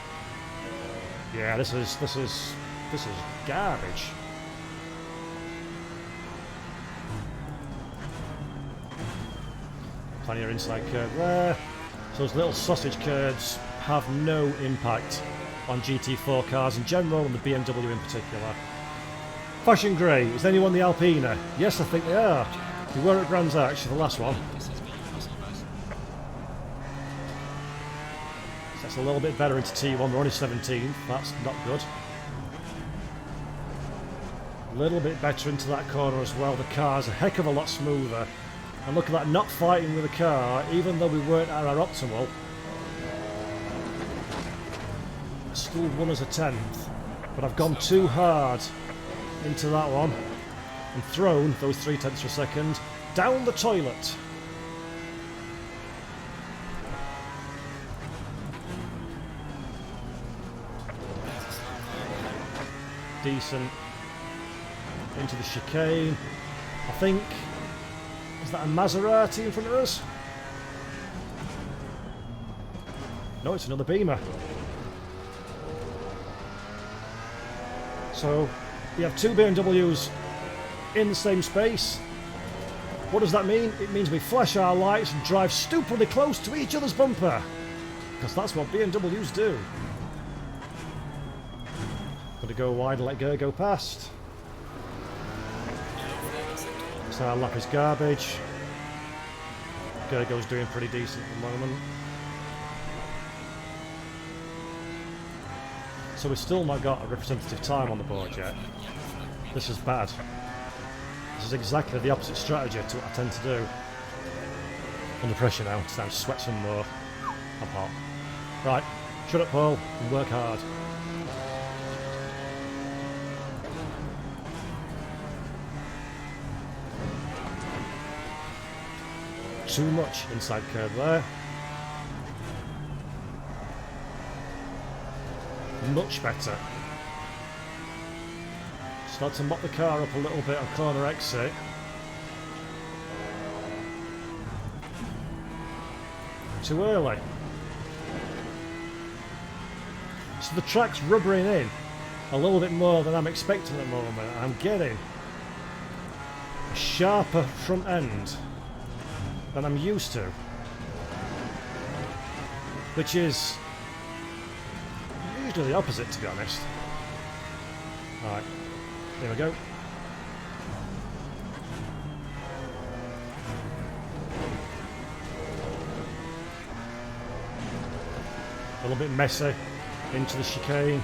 Yeah, this is garbage. Plenty of inside curve there. So those little sausage curves have no impact on GT4 cars in general and the BMW in particular. Fashion Grey, is anyone the Alpina? Yes, I think they are. We were at Brands Hatch for the last one. That's a little bit better into T1, we're only 17th, that's not good. A little bit better into that corner as well, the car's a heck of a lot smoother. And look at that, not fighting with the car, even though we weren't at our optimal. Still won us a 10th, but I've gone too hard into that one and thrown those 0.3 of a second down the toilet. Decent into the chicane. I think, is that a Maserati in front of us? No, it's another Beamer. So we have two BMWs in the same space. What does that mean? It means we flash our lights and drive stupidly close to each other's bumper. Because that's what BMWs do. Gotta go wide and let go past. So our lap is garbage. Gergo's doing pretty decent at the moment. So we've still not got a representative time on the board yet. This is bad. This is exactly the opposite strategy to what I tend to do. Under pressure now, it's time to sweat some more. I'm hot. Right, shut up Paul and work hard. Too much inside curve there. Much better. Start to mop the car up a little bit on corner exit. Too early. So the track's rubbering in a little bit more than I'm expecting at the moment. I'm getting a sharper front end than I'm used to, which is usually the opposite, to be honest. Alright, here we go. A little bit messy into the chicane.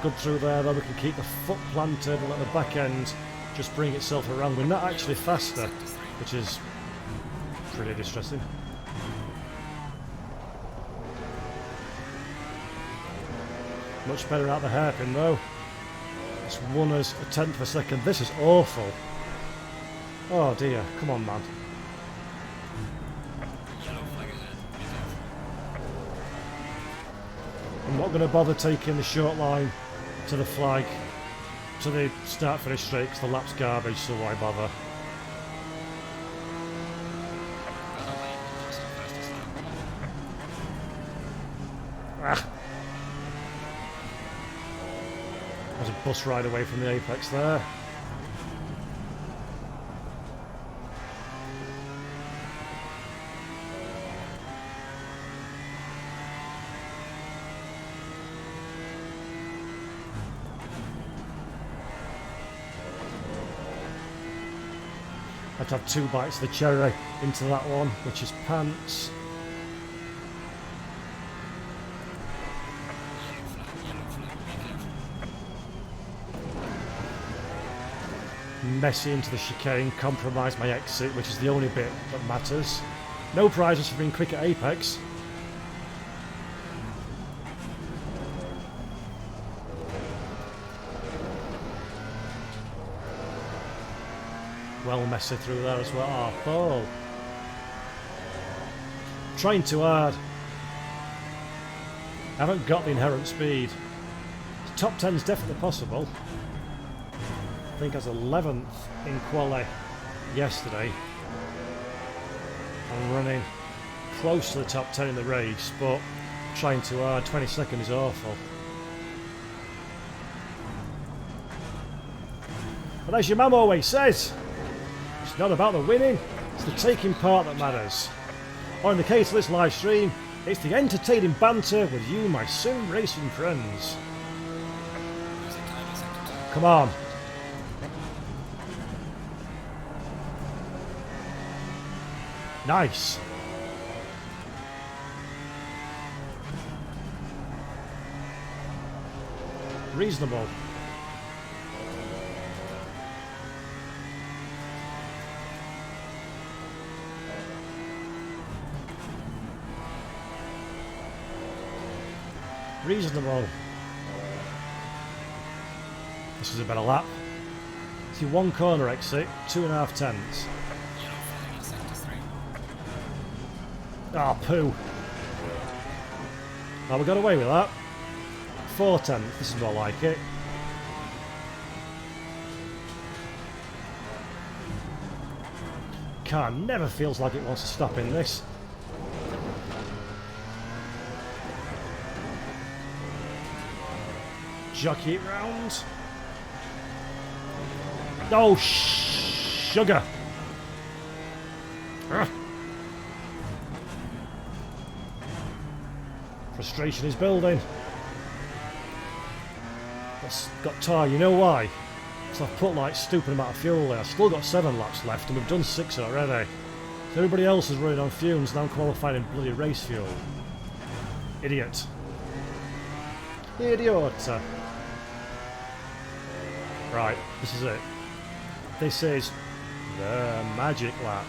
Good through there, though we can keep the foot planted and let the back end just bring itself around. We're not actually faster, which is pretty distressing. Much better out the hairpin though. It's won us a tenth of a second. This is awful. Oh dear, come on man. I'm not going to bother taking the short line to the flag, to the start finish straight, because the lap's garbage, so why bother? Ah. There's a bus ride away from the apex there. I'd have 2 bites of the cherry into that one, which is pants. Messy into the chicane, compromise my exit, which is the only bit that matters. No prizes for being quick at apex. Well messy through there as well. Oh, trying too hard. I haven't got the inherent speed. The top 10 is definitely possible. I think I was 11th in quali yesterday. I'm running close to the top 10 in the race, but trying too hard. 22nd is awful. But as your mum always says, it's not about the winning, it's the taking part that matters. Or in the case of this live stream, it's the entertaining banter with you, my sim racing friends. Come on. Nice. Reasonable. Reasonable. This is a better lap. See, 1 corner exit, 2.5 tenths. Ah, oh, poo. Oh, we got away with that. 4 tenths, this is more like it. Car never feels like it wants to stop in this. Jockey it round. Oh, sugar. Frustration is building. That's got tyre, you know why? So I've put like stupid amount of fuel there. I've still got 7 laps left and we've done 6 already. So everybody else is running on fumes and I'm qualifying in bloody race fuel. Idiot. Idiot. Right, this is it. This is the magic lap.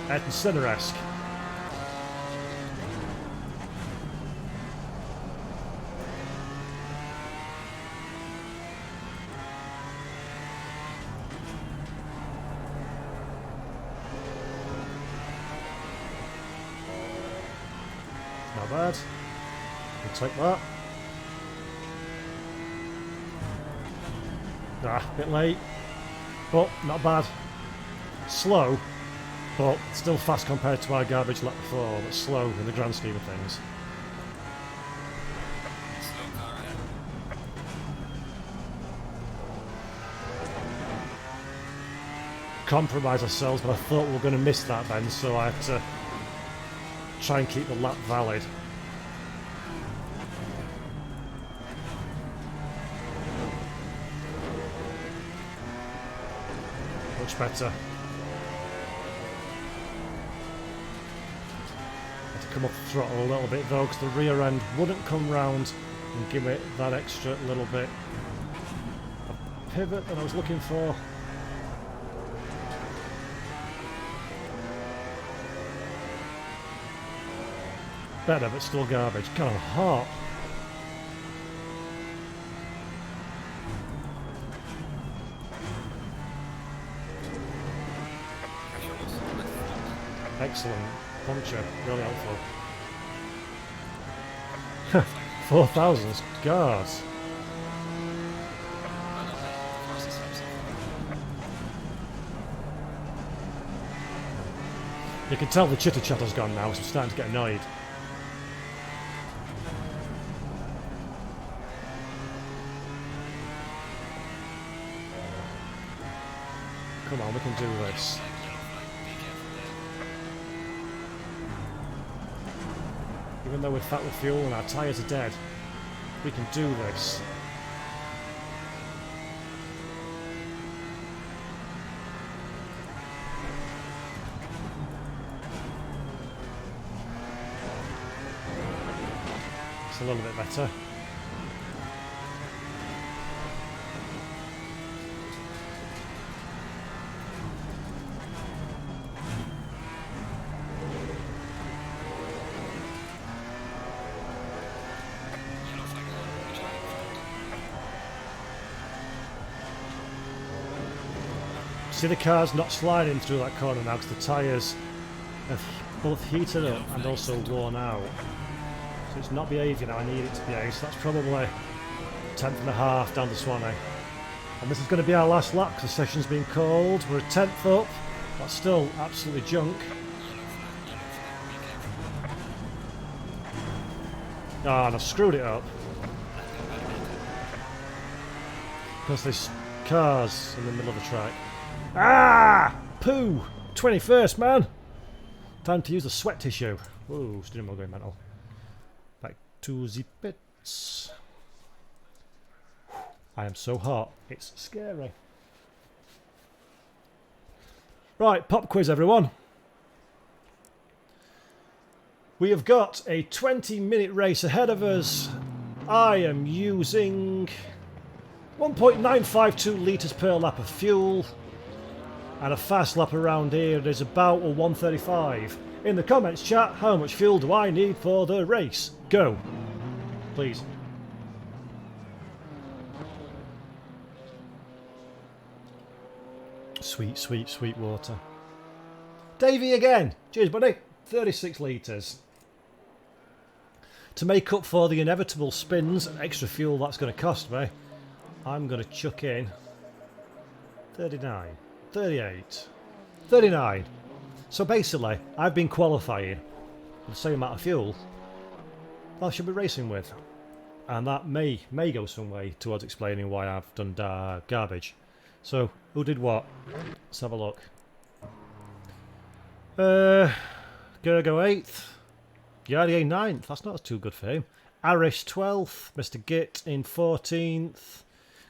Ayrton Senna-esque. Not bad. We'll take that. Ah, a bit late. But not bad. Slow, but still fast compared to our garbage lap before, but slow in the grand scheme of things. Compromise ourselves, but I thought we were going to miss that then, so I had to try and keep the lap valid. Much better. Had to come off the throttle a little bit though, because the rear end wouldn't come round and give it that extra little bit of pivot that I was looking for. Better, but still garbage. Kind of hot. Excellent. Puncture. Really helpful. 4,000. God. You can tell the chitter chatter's gone now, so I'm starting to get annoyed. Come on, we can do this. Even though we're fat with fuel and our tyres are dead, we can do this. It's a little bit better. See the car's not sliding through that corner now because the tyres have both heated up and also worn out. So it's not behaving how I need it to behave, so that's probably a tenth and a half down to Swanee. And this is going to be our last lap because the session's been called. We're a tenth up, that's still absolutely junk. Ah, and I've screwed it up. Because there's cars in the middle of the track. Ah! Poo! 21st, man! Time to use the sweat tissue. Whoa, steering wheel going mental. Back to the pits. I am so hot, it's scary. Right, pop quiz, everyone. We have got a 20-minute race ahead of us. I am using 1.952 litres per lap of fuel. And a fast lap around here is about a 135. In the comments chat, how much fuel do I need for the race? Go. Please. Sweet, sweet, sweet water. Davey again. Cheers, buddy. 36 litres. To make up for the inevitable spins and extra fuel that's going to cost me, I'm going to chuck in 39. 38, 39. So basically, I've been qualifying with the same amount of fuel I should be racing with, and that may go some way towards explaining why I've done garbage. So who did what? Let's have a look. Gergo 8th. Jardier 9th. That's not too good for him. Arish 12th. Mr. Git in 14th.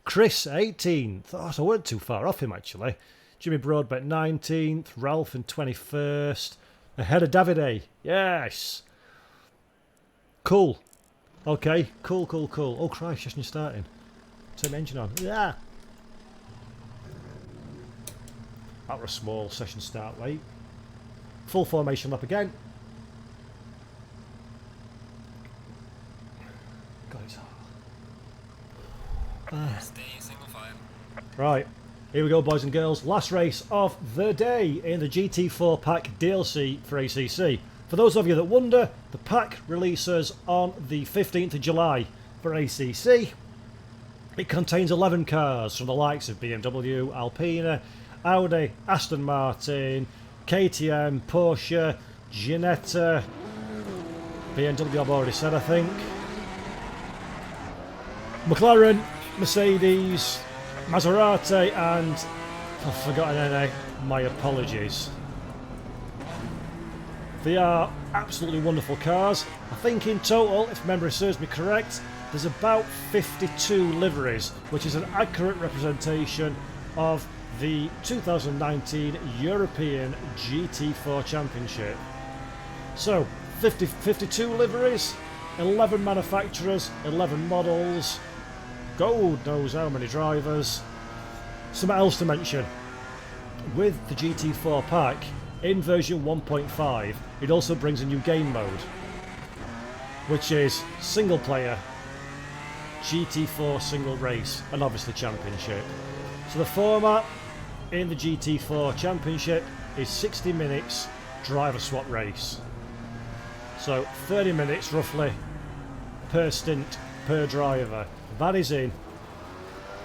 Chris 18th. Oh, so I weren't too far off him actually. Jimmy Broadbent 19th. Ralph in 21st. Ahead of Davide. Yes. Cool. Okay. Cool. Oh Christ, just you're starting. Turn the engine on. Yeah. That was a small session start late. Full formation lap again. God, it's hard. Stay single file. Right, here we go, boys and girls. Last race of the day in the GT4 pack DLC for ACC. For those of you that wonder, the pack releases on the 15th of July for ACC. It contains 11 cars from the likes of BMW, Alpina, Audi, Aston Martin, KTM, Porsche, Ginetta, BMW I've already said I think, McLaren, Mercedes, Maserati and I've forgotten any, my apologies. They are absolutely wonderful cars. I think in total, if memory serves me correct, there's about 52 liveries, which is an accurate representation of the 2019 European GT4 Championship. So, 52 liveries, 11 manufacturers, 11 models, God knows how many drivers. Something else to mention, with the GT4 pack, in version 1.5, it also brings a new game mode, which is single player, GT4 single race, and obviously championship. So the format in the GT4 Championship is 60 minutes driver swap race. So 30 minutes roughly per stint per driver. That is in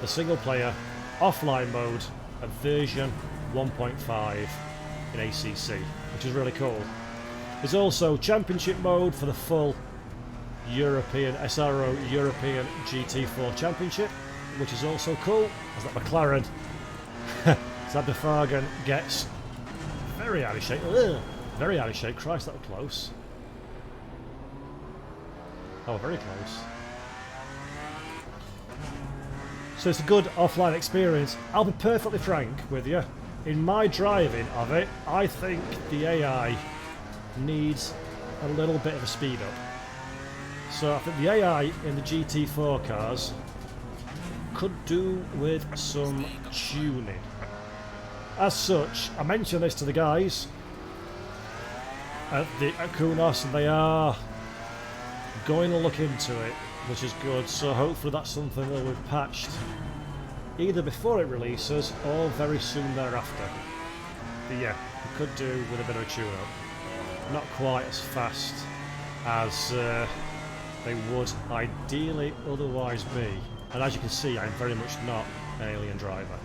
the single player offline mode of version 1.5 in ACC, which is really cool. There's also championship mode for the full European SRO European GT4 Championship, which is also cool, as that McLaren Zabdefagen gets very out of shape. Ugh, very out of shape. Christ, that was close. Oh, very close. So it's a good offline experience. I'll be perfectly frank with you. In my driving of it, I think the AI needs a little bit of a speed up. So I think the AI in the GT4 cars could do with some tuning. As such, I mentioned this to the guys at Kunos, and they are going to look into it, which is good. So hopefully that's something that we've patched either before it releases or very soon thereafter. But yeah, we could do with a bit of a tune-up. Not quite as fast as they would ideally otherwise be. And as you can see, I'm very much not an alien driver.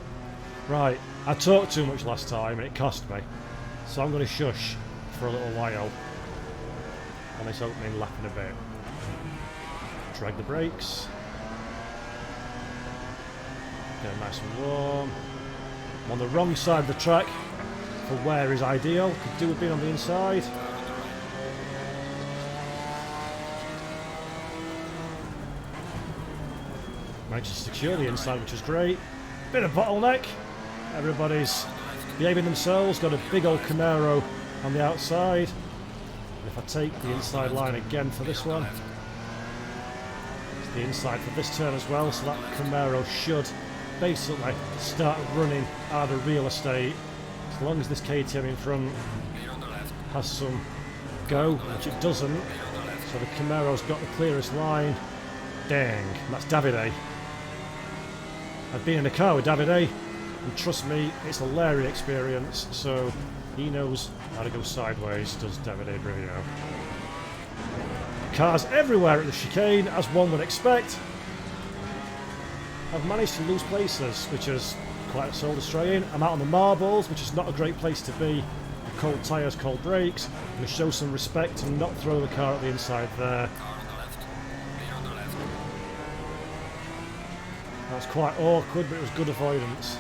Right, I talked too much last time and it cost me. So I'm going to shush for a little while on this opening lap in a bit. Drag the brakes. Get it nice and warm. I'm on the wrong side of the track for where is ideal. Could do with being on the inside. Managed to secure the inside, which is great. Bit of bottleneck. Everybody's behaving themselves. Got a big old Camaro on the outside. And if I take the inside line again for this one, it's the inside for this turn as well. So that Camaro should basically start running out of real estate. As long as this KTM in front has some go, which it doesn't. So the Camaro's got the clearest line. Dang, that's Davide. I've been in a car with Davide, and trust me, it's a hilarious experience, so he knows how to go sideways, does Davide Brivio. Cars everywhere at the chicane, as one would expect. I've managed to lose places, which is quite soul-destroying. I'm out on the marbles, which is not a great place to be. Cold tyres, cold brakes. I'm going to show some respect and not throw the car at the inside there. That was quite awkward, but it was good avoidance.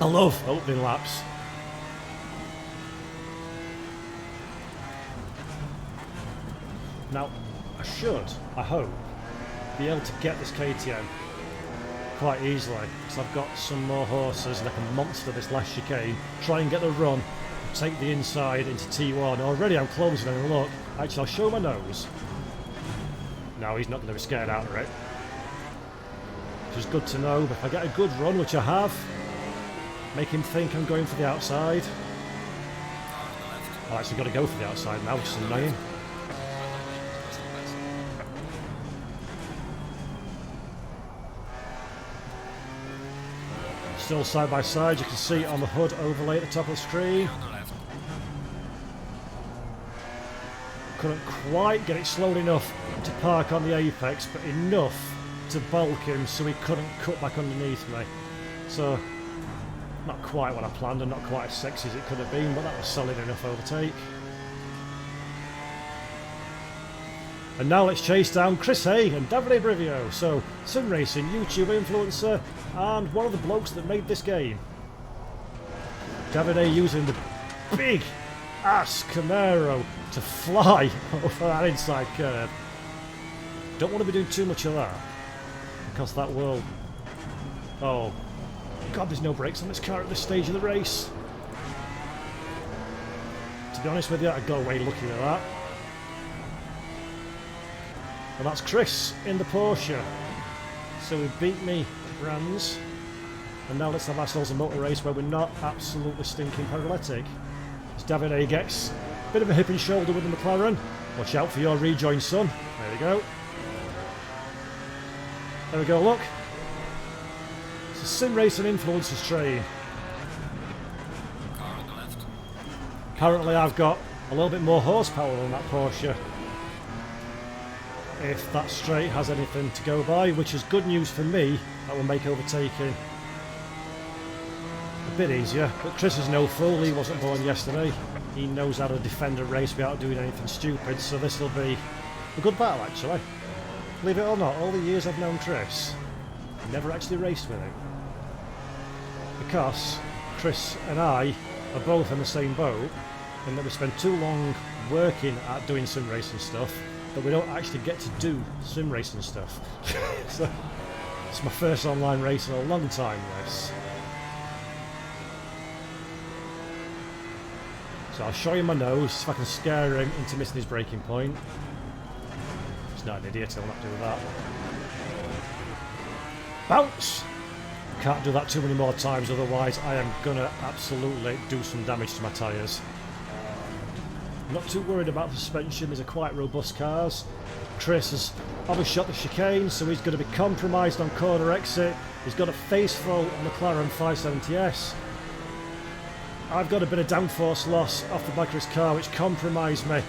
I love opening laps. Now, I hope, be able to get this KTM quite easily, because I've got some more horses and I can monster this last chicane, try and get the run, take the inside into T1. Already I'm closing, and look, actually I'll show my nose. No, he's not going to be scared out of it. Which is good to know, but if I get a good run, which I have, make him think I'm going for the outside. I've actually got to go for the outside now, which is annoying. Still side by side, you can see it on the HUD overlay at the top of the screen. Couldn't quite get it slowed enough to park on the apex, but enough to bulk him so he couldn't cut back underneath me. So, not quite what I planned and not quite as sexy as it could have been, but that was solid enough overtake. And now let's chase down Chris Haye and Davide Brivio, so sim racing YouTube influencer and one of the blokes that made this game. Davide using the big ass Camaro to fly over that inside curve. Don't want to be doing too much of that, because that will... Oh god, there's no brakes on this car at this stage of the race. To be honest with you, I'd go away looking at that. And that's Chris in the Porsche. So we beat me to brands. And now let's have ourselves a motor race where we're not absolutely stinking paralytic. As Davide gets a bit of a hip and shoulder with the McLaren. Watch out for your rejoin, son. There we go. There we go, look. It's a sim racing influencers train. Apparently I've got a little bit more horsepower than that Porsche. If that straight has anything to go by, which is good news for me, that will make overtaking a bit easier. But Chris is no fool, he wasn't born yesterday. He knows how to defend a race without doing anything stupid, so this will be a good battle actually. Believe it or not, all the years I've known Chris, I've never actually raced with him. Because Chris and I are both in the same boat, in that we spend too long working at doing sim racing stuff, but we don't actually get to do sim racing stuff. So it's my first online race in a long time, this. So I'll show you my nose, if I can scare him into missing his braking point. He's not an idiot, he'll not do that. Bounce! Can't do that too many more times, otherwise I am gonna absolutely do some damage to my tyres. Not too worried about the suspension, these are quite robust cars. Chris has overshot the chicane, so he's going to be compromised on corner exit. He's got a faceful McLaren 570S. I've got a bit of downforce loss off the back of his car, which compromised me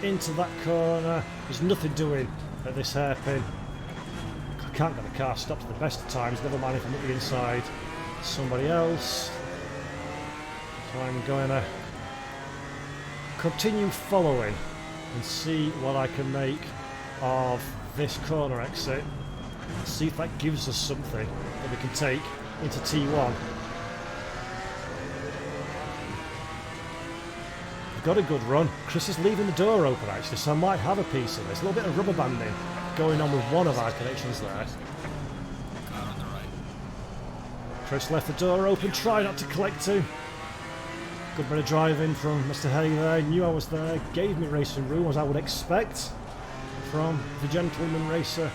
into that corner. There's nothing doing at this hairpin. I can't get the car stopped at the best of times, never mind if I'm at the inside. Somebody else. So I'm going to continue following and see what I can make of this corner exit. See if that gives us something that we can take into T1. We've got a good run. Chris is leaving the door open actually, so I might have a piece of this. A little bit of rubber banding going on with one of our connections there. Chris left the door open, try not to collect him. Good bit of driving from Mr. Haye there, knew I was there, gave me racing room as I would expect from the gentleman racer.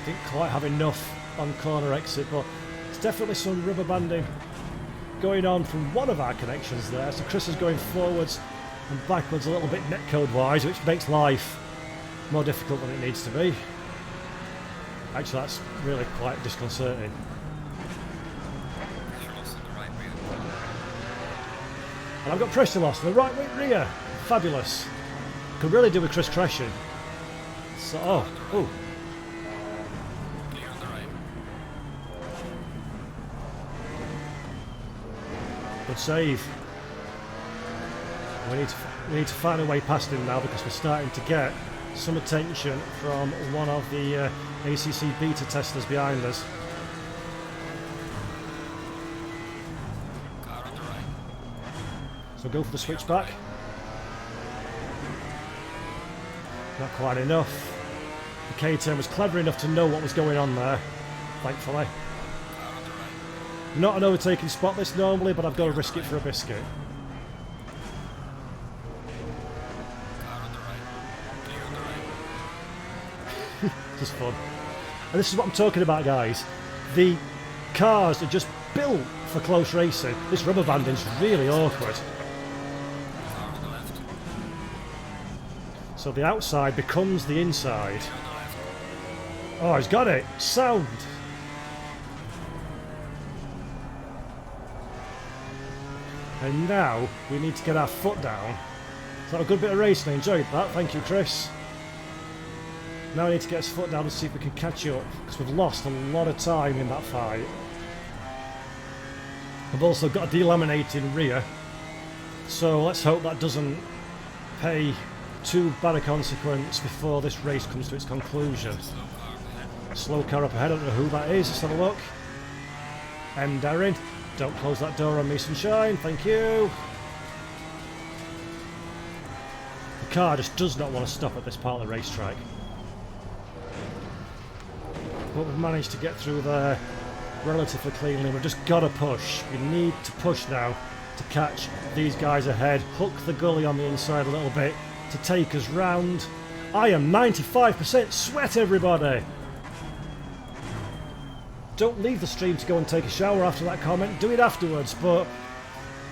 Didn't quite have enough on corner exit, but it's definitely some rubber banding going on from one of our connections there. So Chris is going forwards and backwards a little bit netcode wise, which makes life more difficult than it needs to be. Actually, that's really quite disconcerting. And I've got pressure loss in the right wing rear. Fabulous. Could really do with Chris crashing. So, oh. Good save. We need to find a way past him now, because we're starting to get some attention from one of the ACC beta testers behind us. So go for the switchback. Not quite enough. The KTM was clever enough to know what was going on there, thankfully. Not an overtaking spot this normally, but I've got to risk it for a biscuit. Just fun. And this is what I'm talking about, guys. The cars are just built for close racing. This rubber banding's really awkward. So the outside becomes the inside. Oh, he's got it! Sound! And now we need to get our foot down. Is that a good bit of racing? I enjoyed that. Thank you, Chris. Now we need to get his foot down and see if we can catch up, because we've lost a lot of time in that fight. I've also got a delaminating rear, so let's hope that doesn't pay too bad a consequence before this race comes to its conclusion. Slow car up ahead, I don't know who that is, let's have a look. Darren, don't close that door on me, sunshine, thank you. The car just does not want to stop at this part of the racetrack. But we've managed to get through there relatively cleanly. We've just got to push. We need to push now to catch these guys ahead. Hook the gully on the inside a little bit to take us round. I am 95% sweat, everybody! Don't leave the stream to go and take a shower after that comment. Do it afterwards, but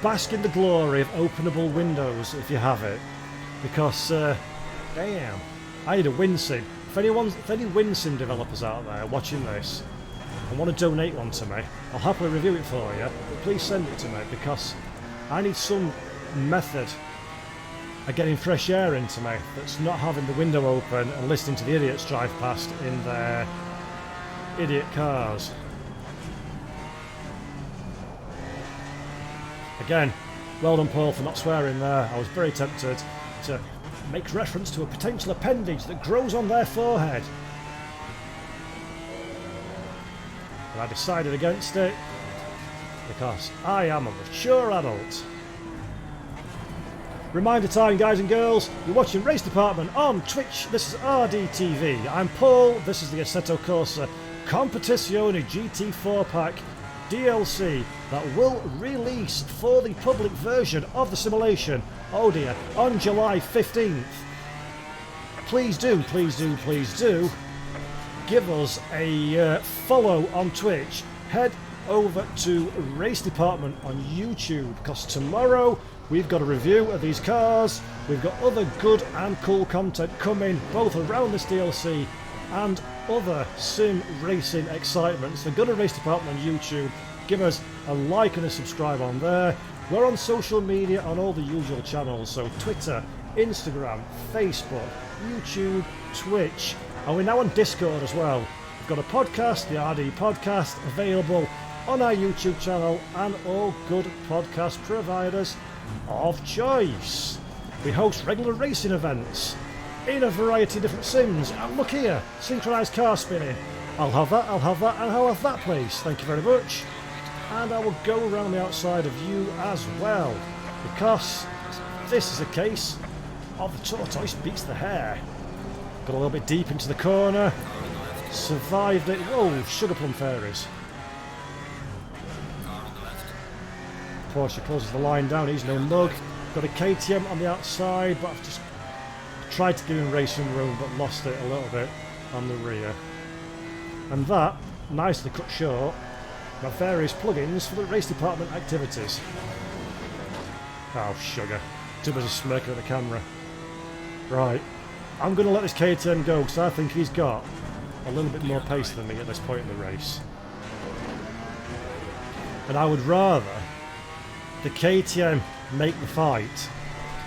bask in the glory of openable windows if you have it. Because, damn, I need a WinSim. If any WinSim developers out there watching this and want to donate one to me, I'll happily review it for you, but please send it to me because I need some method of getting fresh air into me that's not having the window open and listening to the idiots drive past in their idiot cars. Again, well done Paul for not swearing there. I was very tempted to make reference to a potential appendage that grows on their forehead. And I decided against it because I am a mature adult. Reminder time, guys and girls, you're watching Race Department on Twitch. This is RDTV. I'm Paul, this is the Assetto Corsa Competizione GT4 pack DLC that will release for the public version of the simulation, oh dear, on July 15th. Please do give us a follow on Twitch. Head over to Race Department on YouTube because tomorrow we've got a review of these cars. We've got other good and cool content coming both around this DLC and other sim racing excitement. So go to Race Department on YouTube, give us a like and a subscribe on there. We're on social media on all the usual channels, so Twitter, Instagram, Facebook, YouTube, Twitch, and we're now on Discord as well. We've got a podcast, the RD Podcast, available on our YouTube channel and all good podcast providers of choice. We host regular racing events in a variety of different sims. And look here, synchronised car spinning. I'll have that, and I'll have that, please. Thank you very much. And I will go around the outside of you as well, because this is a case of the tortoise beats the hare. Got a little bit deep into the corner, survived it. Whoa, sugar plum fairies. Porsche closes the line down, he's no mug. Got a KTM on the outside, but I've just tried to give him racing room, but lost it a little bit on the rear. And that, nicely cut short, my various plugins for the race department activities. Oh, sugar. Too busy smirking at the camera. Right, I'm going to let this KTM go because I think he's got a little bit more pace than me at this point in the race. And I would rather the KTM make the fight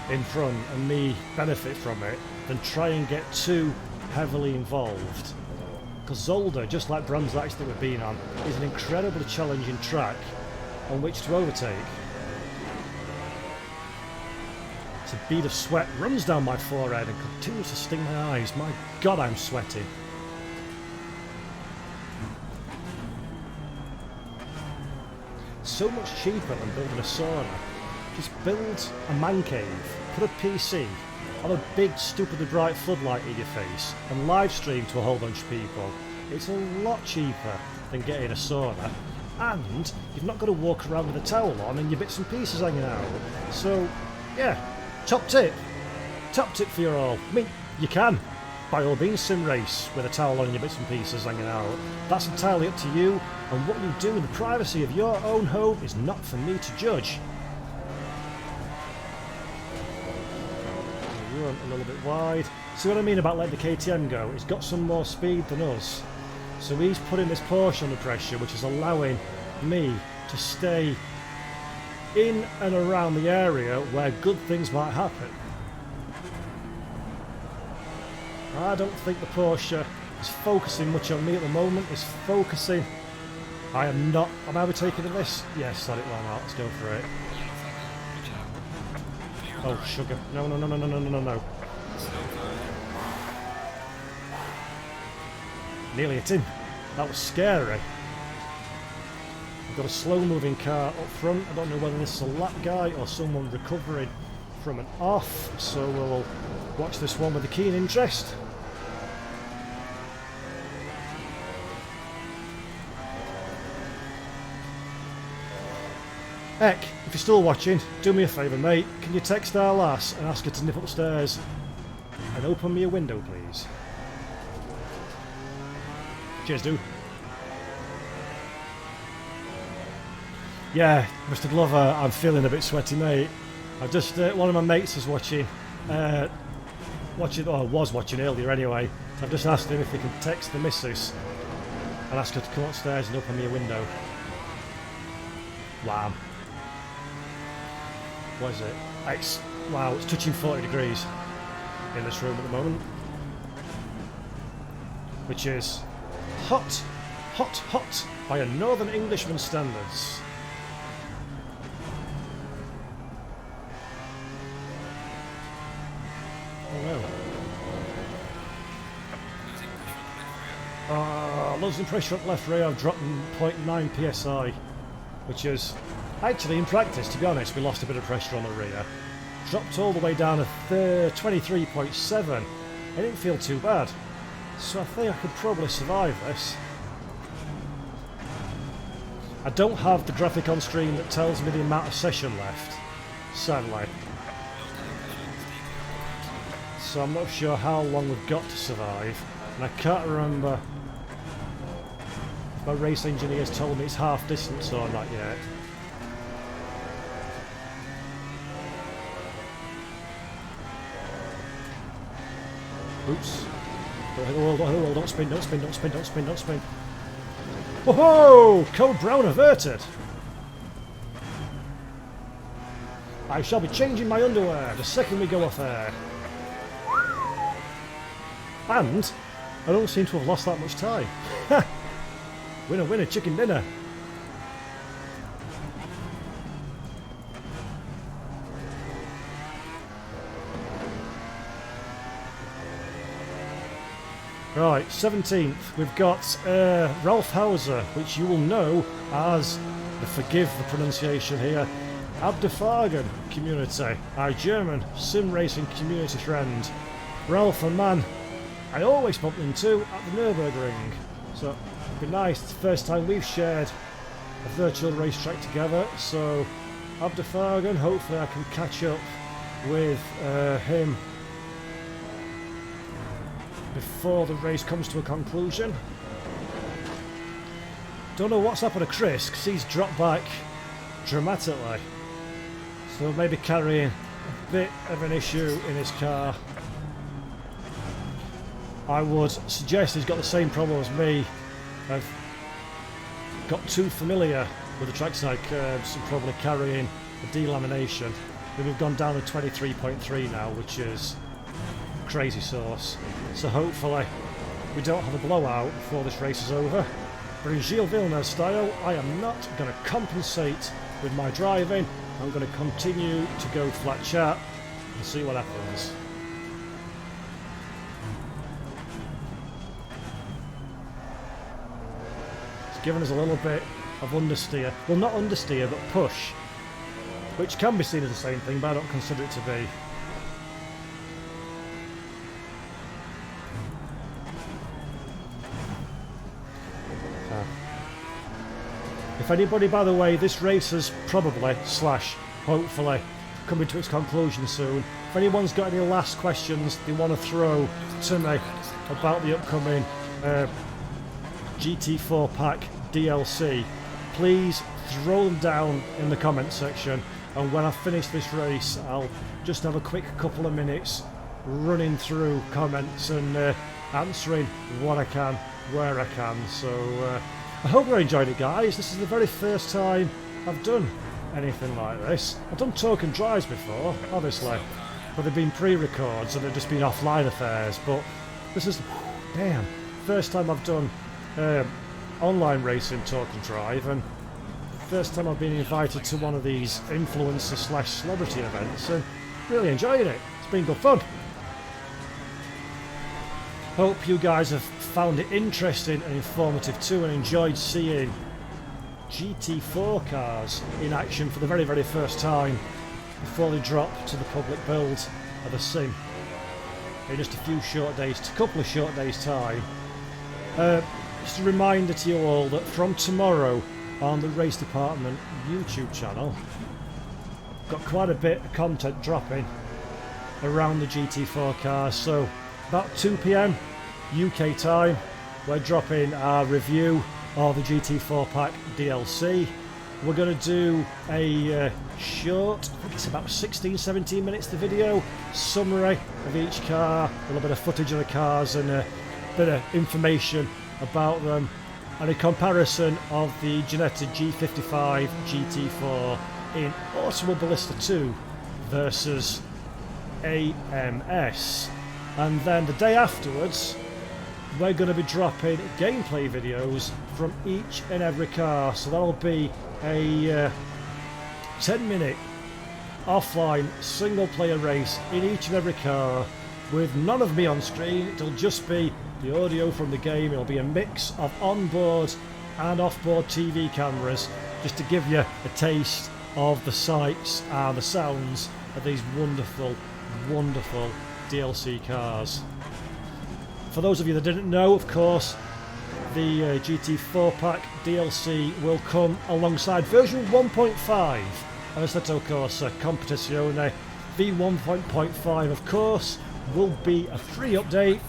in front and me benefit from it than try and get too heavily involved. Because Zolder, just like Bramsatch that we've been on, is an incredibly challenging track on which to overtake. It's a bead of sweat runs down my forehead and continues to sting my eyes. My God, I'm sweating. So much cheaper than building a sauna. Just build a man cave, put a PC, have a big stupidly bright floodlight in your face and live stream to a whole bunch of people, it's a lot cheaper than getting a sauna, and you've not got to walk around with a towel on and your bits and pieces hanging out. So yeah, top tip for you all. I mean, you can by all means sim race with a towel on and your bits and pieces hanging out. That's entirely up to you, and what you do in the privacy of your own home is not for me to judge. Run a little bit wide. See what I mean about letting the KTM go? It's got some more speed than us, so he's putting this Porsche under pressure, which is allowing me to stay in and around the area where good things might happen. I don't think the Porsche is focusing much on me at the moment. It's focusing. I am not. Am I overtaking in this? Yes, let it run out. Let's go for it. Oh, sugar. No, no, no, no, no, no, no, no. Nearly hit him. That was scary. I've got a slow-moving car up front. I don't know whether this is a lap guy or someone recovering from an off, so we'll watch this one with a keen interest. Heck, if you're still watching, do me a favour, mate. Can you text our lass and ask her to nip upstairs and open me a window, please? Cheers, dude. Yeah, Mr. Glover, I'm feeling a bit sweaty, mate. I just one of my mates is watching, or was watching earlier anyway. So I've just asked him if he can text the missus and ask her to come upstairs and open me a window. Wow. What is it? Wow, it's touching 40 degrees in this room at the moment, which is hot, hot, hot by a Northern Englishman's standards. Oh no. Losing pressure up left rear. I've dropped 0.9 psi, which is actually, in practice, to be honest, we lost a bit of pressure on the rear. Dropped all the way down to 23.7. It didn't feel too bad, so I think I could probably survive this. I don't have the graphic on screen that tells me the amount of session left, sadly. So I'm not sure how long we've got to survive, and I can't remember if my race engineers told me it's half distance or not yet. Oops. Don't hit the wall, don't hit the wall, don't spin, don't spin, don't spin, don't spin, don't spin. Whoa! Code Brown averted! I shall be changing my underwear the second we go off air. And I don't seem to have lost that much time. Winner, winner, chicken dinner. Right, 17th, we've got Ralph Hauser, which you will know as, forgive the pronunciation here, Abdefagen community, our German sim racing community friend. Ralph, a man I always bump into at the Nürburgring, so it'd be nice, it's the first time we've shared a virtual racetrack together, so Abdefagen, hopefully I can catch up with him before the race comes to a conclusion. Don't know what's happened to Chris, because he's dropped back dramatically. So maybe carrying a bit of an issue in his car. I would suggest he's got the same problem as me. I've got too familiar with the trackside curves and probably carrying the delamination. We've gone down to 23.3 now, which is crazy sauce. So hopefully we don't have a blowout before this race is over. But in Gilles Villeneuve style, I am not going to compensate with my driving. I'm going to continue to go flat chat and see what happens. It's given us a little bit of understeer. Well, not understeer, but push. Which can be seen as the same thing, but I don't consider it to be. If anybody, by the way, this race is probably, slash, hopefully, coming to its conclusion soon. If anyone's got any last questions they want to throw to me about the upcoming GT4 pack DLC, please throw them down in the comment section, and when I finish this race I'll just have a quick couple of minutes running through comments and answering what I can, where I can. So I hope you enjoyed it, guys. This is the very first time I've done anything like this. I've done token drives before, obviously, but they've been pre-records and they've just been offline affairs. But this is, damn, first time I've done online racing token drive, and first time I've been invited to one of these influencer slash celebrity events, and really enjoyed it. It's been good fun. Hope you guys have found it interesting and informative too, and enjoyed seeing GT4 cars in action for the very, very first time before they drop to the public build of a sim in just a few short days, a couple of short days time. Just a reminder to you all that from tomorrow on the Race Department YouTube channel, got quite a bit of content dropping around the GT4 cars. So about 2 PM UK time, we're dropping our review of the GT4 pack DLC. We're going to do a short, I think it's about 16-17 minutes, the video, summary of each car, a little bit of footage of the cars and a bit of information about them, and a comparison of the Ginetta G55 GT4 in Automobilista 2 versus AMS. And then the day afterwards, we're going to be dropping gameplay videos from each and every car. So that'll be a 10-minute offline single player race in each and every car with none of me on screen. It'll just be the audio from the game. It'll be a mix of onboard and offboard TV cameras, just to give you a taste of the sights and the sounds of these wonderful, wonderful DLC cars. For those of you that didn't know, of course, the GT4 pack DLC will come alongside version 1.5 of Assetto Corsa Competizione. V1.5, of course, will be a free update.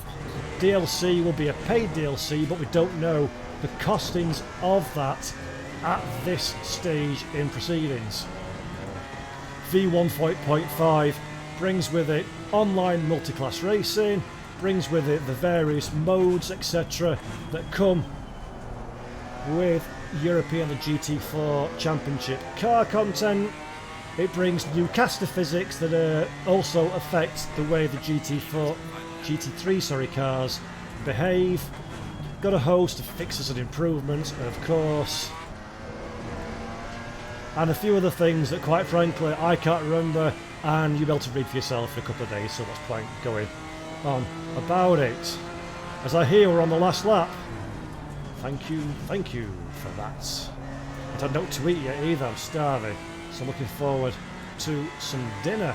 DLC will be a paid DLC, but we don't know the costings of that at this stage in proceedings. V1.5 brings with it online multi-class racing, brings with it the various modes, etc. that come with European GT4 Championship car content. It brings new caster physics that also affect the way the GT3 cars behave. Got a host of fixes and improvements, of course, and a few other things that, quite frankly, I can't remember, and you'll be able to read for yourself in a couple of days, so what's point going on about it. As I hear we're on the last lap. Thank you for that. I don't know what to eat yet either, I'm starving, so I'm looking forward to some dinner.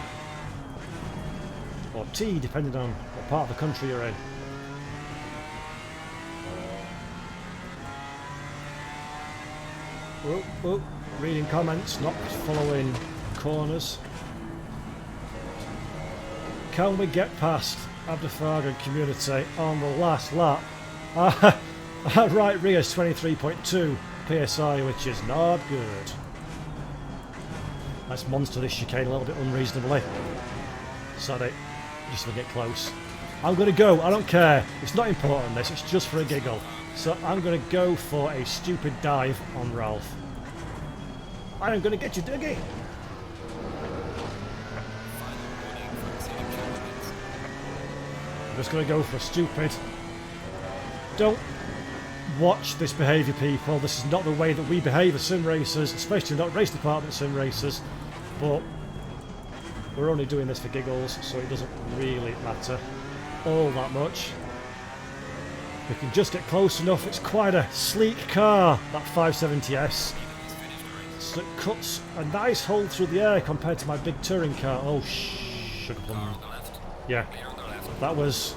Or tea, depending on what part of the country you're in. Oh, reading comments, not following corners. Can we get past Abdefagan community on the last lap? Right rear is 23.2 PSI, which is not good. Let's monster this chicane a little bit unreasonably. Sorry, just to get close. I'm going to go, I don't care, it's not important this, it's just for a giggle. So I'm going to go for a stupid dive on Ralph. I am going to get you, Diggy! I'm just going to go for a stupid. Don't watch this behaviour, people. This is not the way that we behave as sim racers, especially not race department sim racers. But we're only doing this for giggles, so it doesn't really matter all that much. We can just get close enough. It's quite a sleek car, that 570S. So it cuts a nice hole through the air compared to my big touring car. Oh, sugar plum. Yeah, that was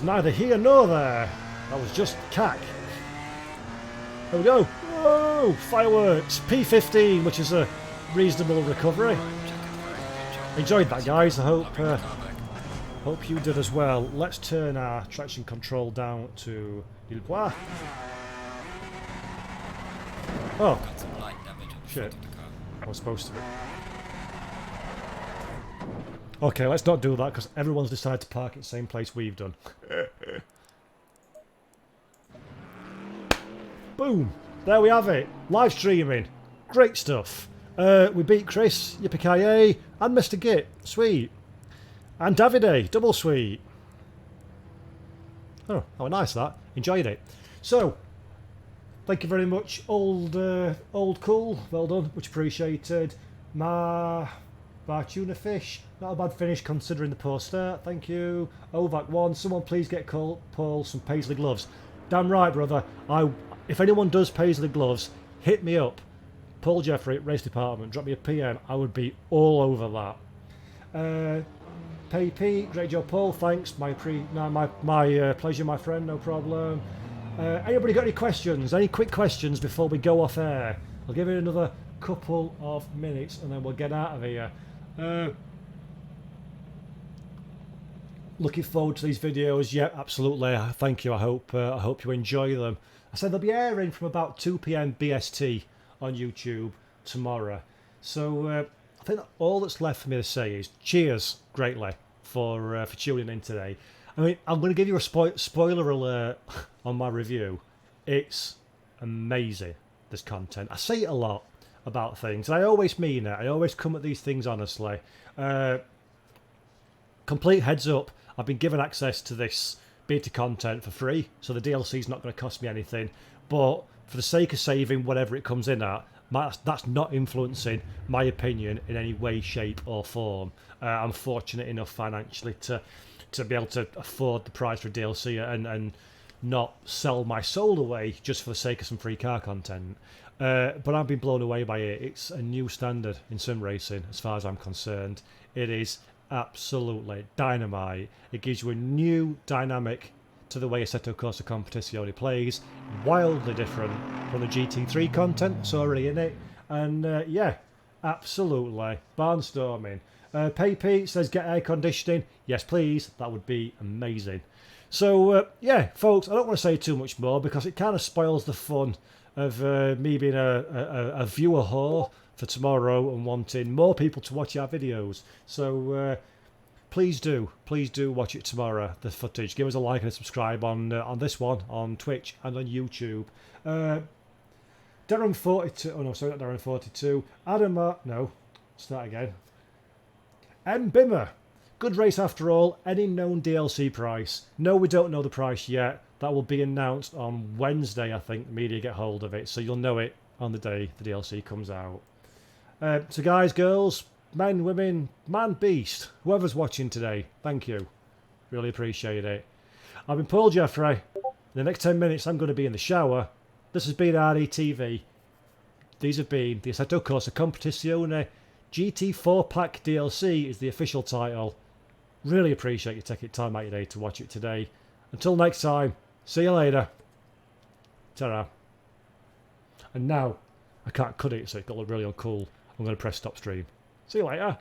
neither here nor there. That was just cack. There we go. Whoa! Fireworks. P15, which is a reasonable recovery. Enjoyed that, guys. I hope you did as well. Let's turn our traction control down to Lilbois. Oh, shit. I was supposed to be. Okay, let's not do that because everyone's decided to park at the same place we've done. Boom! There we have it. Live streaming. Great stuff. We beat Chris, Yippee and Mr. Git. Sweet. And Davide. Double sweet. Oh, how nice that. Enjoyed it. So, thank you very much. Old cool. Well done. Much appreciated. Bar tuna fish. Not a bad finish considering the poor start. Thank you. Ovac 1. Someone please get Paul some Paisley gloves. Damn right, brother. If anyone does Paisley gloves, hit me up. Paul Jeffrey, Race Department. Drop me a PM. I would be all over that. PP, great job, Paul. Thanks. My pleasure, my friend. No problem. Anybody got any questions? Any quick questions before we go off air? I'll give it another couple of minutes and then we'll get out of here. Looking forward to these videos. Yeah, absolutely. Thank you. I hope you enjoy them. I said they'll be airing from about 2 PM BST on YouTube tomorrow. So I think that all that's left for me to say is cheers greatly for tuning in today. I mean, I'm going to give you a spoiler alert on my review. It's amazing, this content. I say it a lot about things. I always mean it. I always come at these things honestly. Complete heads up, I've been given access to this beta content for free, so the DLC is not going to cost me anything. But for the sake of saving whatever it comes in at, that's not influencing my opinion in any way, shape or form. I'm fortunate enough financially to be able to afford the price for DLC and not sell my soul away just for the sake of some free car content. But I've been blown away by it. It's a new standard in sim racing as far as I'm concerned. It is absolutely dynamite. It gives you a new dynamic to the way Assetto Corsa Competizione plays, wildly different from the GT3 content that's already in it, and yeah, absolutely barnstorming. Pepe says get air conditioning. Yes please, that would be amazing. So yeah folks, I don't want to say too much more because it kind of spoils the fun of me being a viewer whore for tomorrow and wanting more people to watch our videos. So please do watch it tomorrow, the footage. Give us a like and a subscribe on this one, on Twitch and on YouTube. Darren42, oh no, sorry, not Darren42. Adam, no, start again. M. Bimmer, good race after all. Any known DLC price? No, we don't know the price yet. That will be announced on Wednesday, I think. The media get hold of it, so you'll know it on the day the DLC comes out. So guys, girls, men, women, man, beast, whoever's watching today, thank you. Really appreciate it. I've been Paul Jeffrey. In the next 10 minutes, I'm going to be in the shower. This has been RDTV. These have been the Assetto Corsa Competizione GT4 Pack DLC is the official title. Really appreciate you taking time out of your day to watch it today. Until next time, see you later. Ta-ra. And now, I can't cut it so it got really uncool. I'm going to press stop stream. See you later.